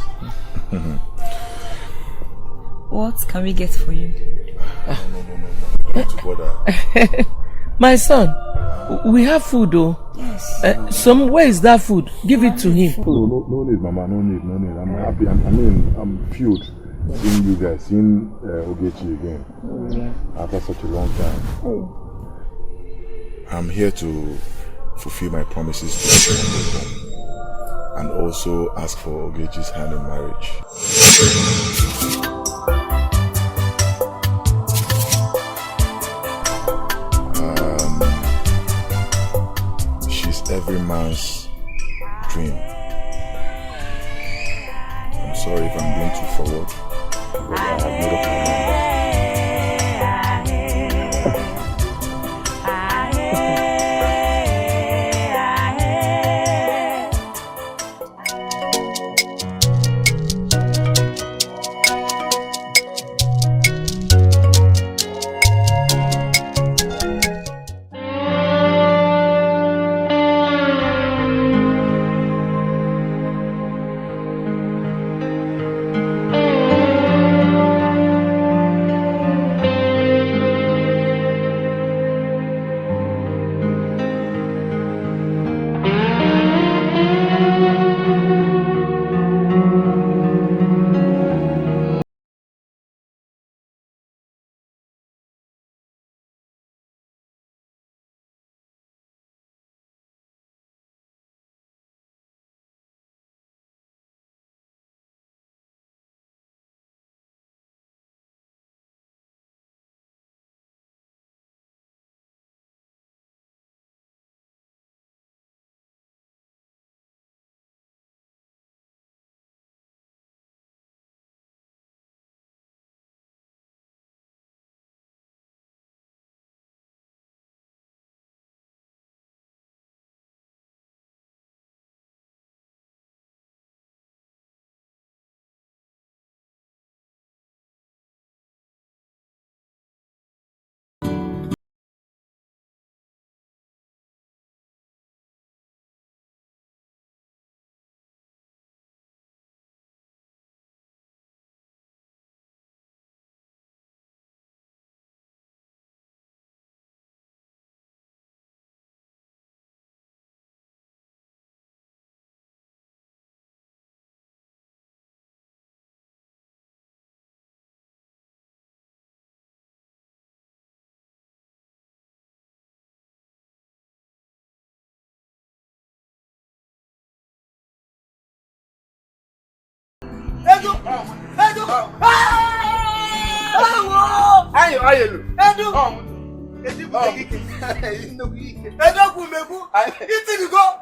What can we get for you? No. Don't bother. My son, we have food though. Yes. Where is that food? Give it to him. No need, Mama. No need. I'm happy. I'm filled seeing you guys, seeing Ogechi again after such a long time. I'm here to fulfill my promises to everyone and also ask for Ogechi's hand in marriage. She's every man's dream. I'm sorry if I'm being too forward, but I have made up my mind.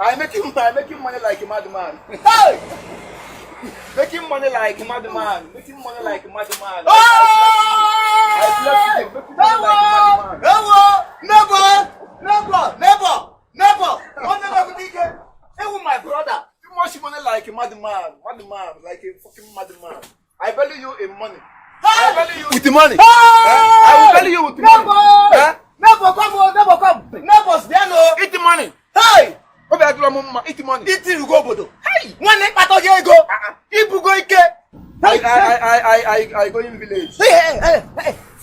I'm making money like a madman. Hey! Making money like a madman. Making money like a madman. Never. Even my brother. You much money like a madman. Like a fucking madman. I value you in money. I value you with the money. I will value you with the money. Never come. neighbors, they know. Eat the money. Hey! Eat the money. Eat you go, Bodo. Hey! One night, I thought you go. Ibu go ike. I go in village. Hey.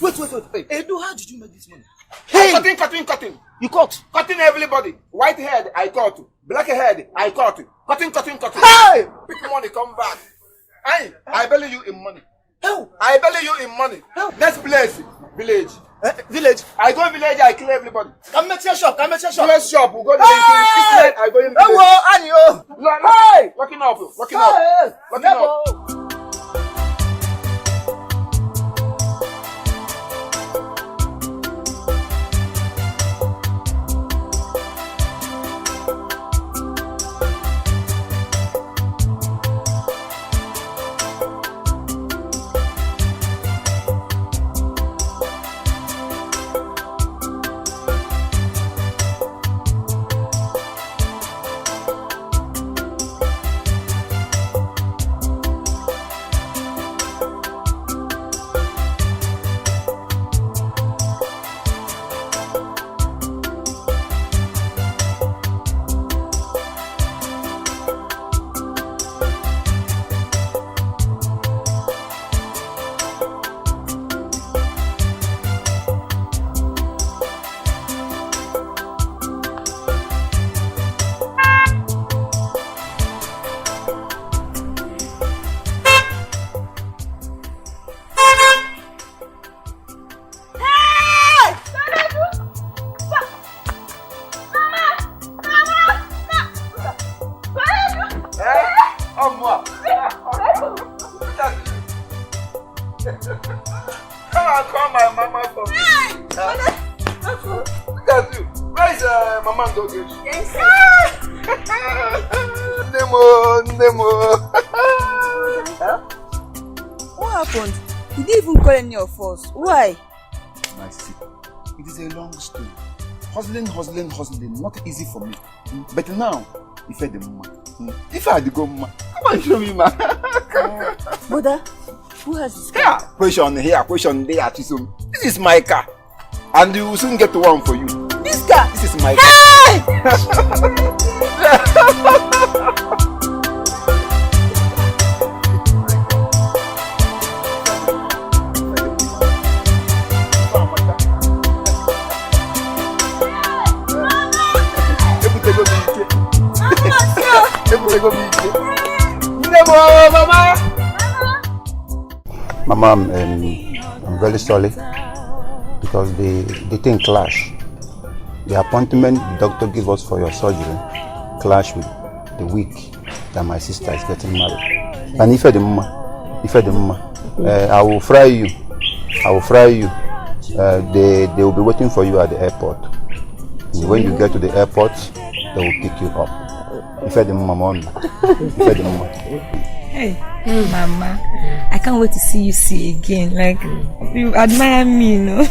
Wait. Hey, Edo, how did you make this money? Hey! Cutting. You cut. Cutting everybody. White head, I cut. Black head, I cut. Cutting. Hey! Pick money, come back. I belly you in money. How? I belly you in money. How? Next place, village. Village. I go village, I kill everybody. Come make your shop. Village shop, we go to Hey! I go in village. Hey! Locking up. Call my mama for me. Look at you. Where is Mama Ngozi? Yes. Nemo. What happened? You didn't even call any of us. Why? My sister, it is a long story. Hustling, not easy for me. But now, if I had the mama, if I had to go, mama, come on, show me, ma. Mother, who has this car? Yeah, question here, question there, Chisum. This is my car, and you will soon get one for you. This car? This is my car. Mama, I'm very sorry because the thing clash. The appointment the doctor gave us for your surgery clash with the week that my sister is getting married. And if the mama, I will fry you. They will be waiting for you at the airport. When you get to the airport, they will pick you up. Hey, Mama, I can't wait to see you again. Like, you admire me, you know.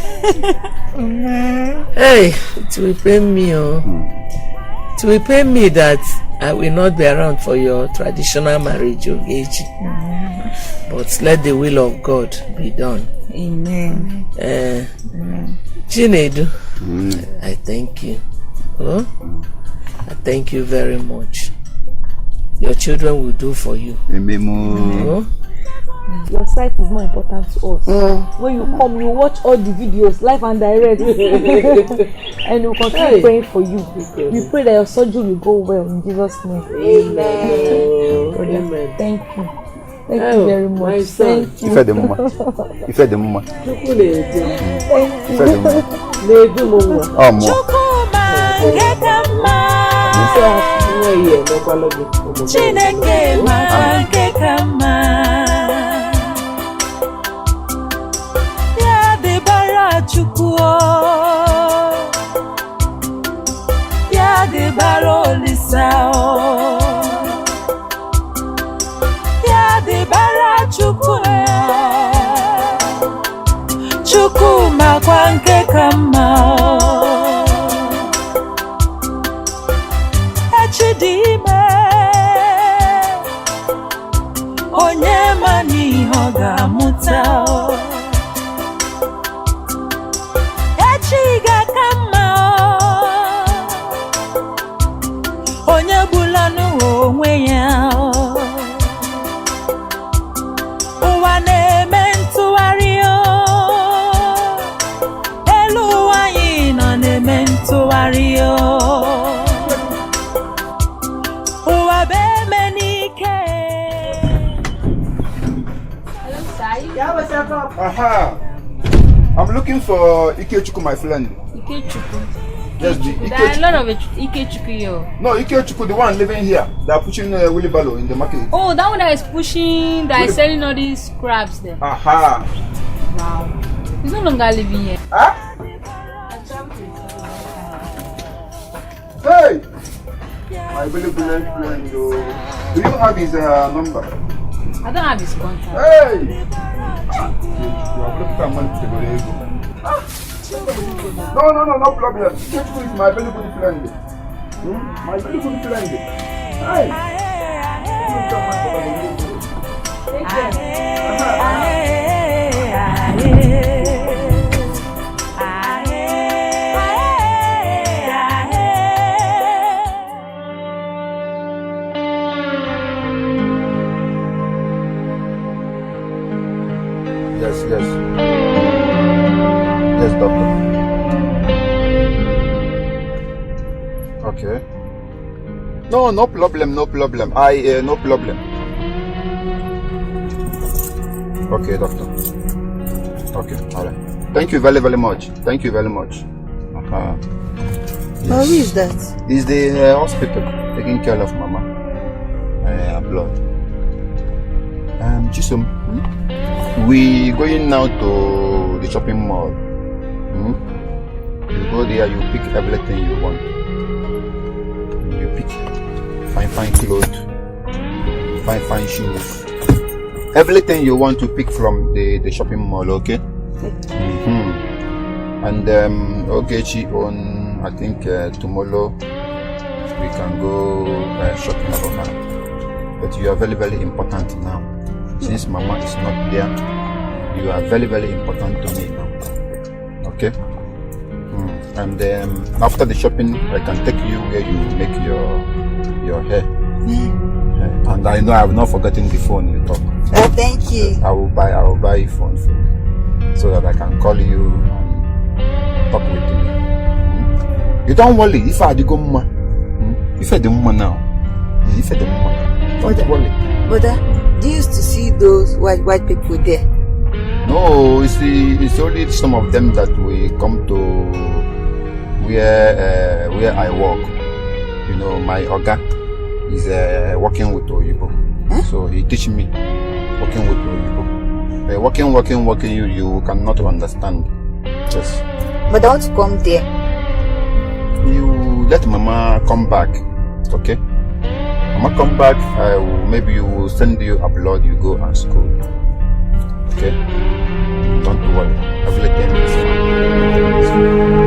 Mama. Hey, it will pain me, It will pain me that I will not be around for your traditional marriage, Ogechi. But let the will of God be done. Amen. Chinedu, I thank you. I thank you very much. Your children will do for you. Your sight is more important to us. When you come, you watch all the videos live and direct. And we'll continue praying for you. We pray that your surgery will go well in Jesus' name. Amen. Thank you. Thank you very much. My son. Thank you. Thank you. Chineke makwanke kama ya debara chukuo ya debara olisao ya debara chukuo chuku makwanke kama echidime onye mani hoga muta echiga kama Aha. I'm looking for Ikechukwu, my friend. Ikechukwu? Yes, the There are a lot of Ikechukwu here. No, Ikechukwu, the one living here. They are pushing a wheelbarrow in the market. Oh, that one that is pushing, that is selling all these crabs there. Aha. Wow. He's no longer living here. Huh? Hey! My very brilliant friend, do you have his number? I don't have his contact. Hey! No problem. Ikechukwu is my very good friend. My very good friend. Hey! Yes, doctor. Okay. No problem. No problem. Okay, doctor. Okay, alright. Thank you very much. Yes. Oh, who is that? Is the hospital taking care of Mama? Blood. Chisom, we going now to the shopping mall. You go there, you pick everything you want. You pick fine clothes, fine shoes, everything you want to pick from the shopping mall. Okay. And Ogechi on, I think tomorrow we can go shopping for her. But you are very, very important now. Since Mama is not there, you are very, very important to me now. Okay? And after the shopping, I can take you where you make your hair. And I know I have not forgotten the phone you talk. Oh, thank you. I will buy a phone for you, so that I can call you and talk with you. You don't worry. If I go mama, if I do mama now, if I do mama, don't worry. Brother, do you used to see those white people there? No, it's only some of them that we come to where I work. You know, my Oga is working with Oyibo. So he teach me working with Oyibo. Working, you cannot understand. Yes. But I want to come there. You let Mama come back, okay? Mama come back, maybe you will send you abroad, you go and school. Okay? Don't worry, everything is fine.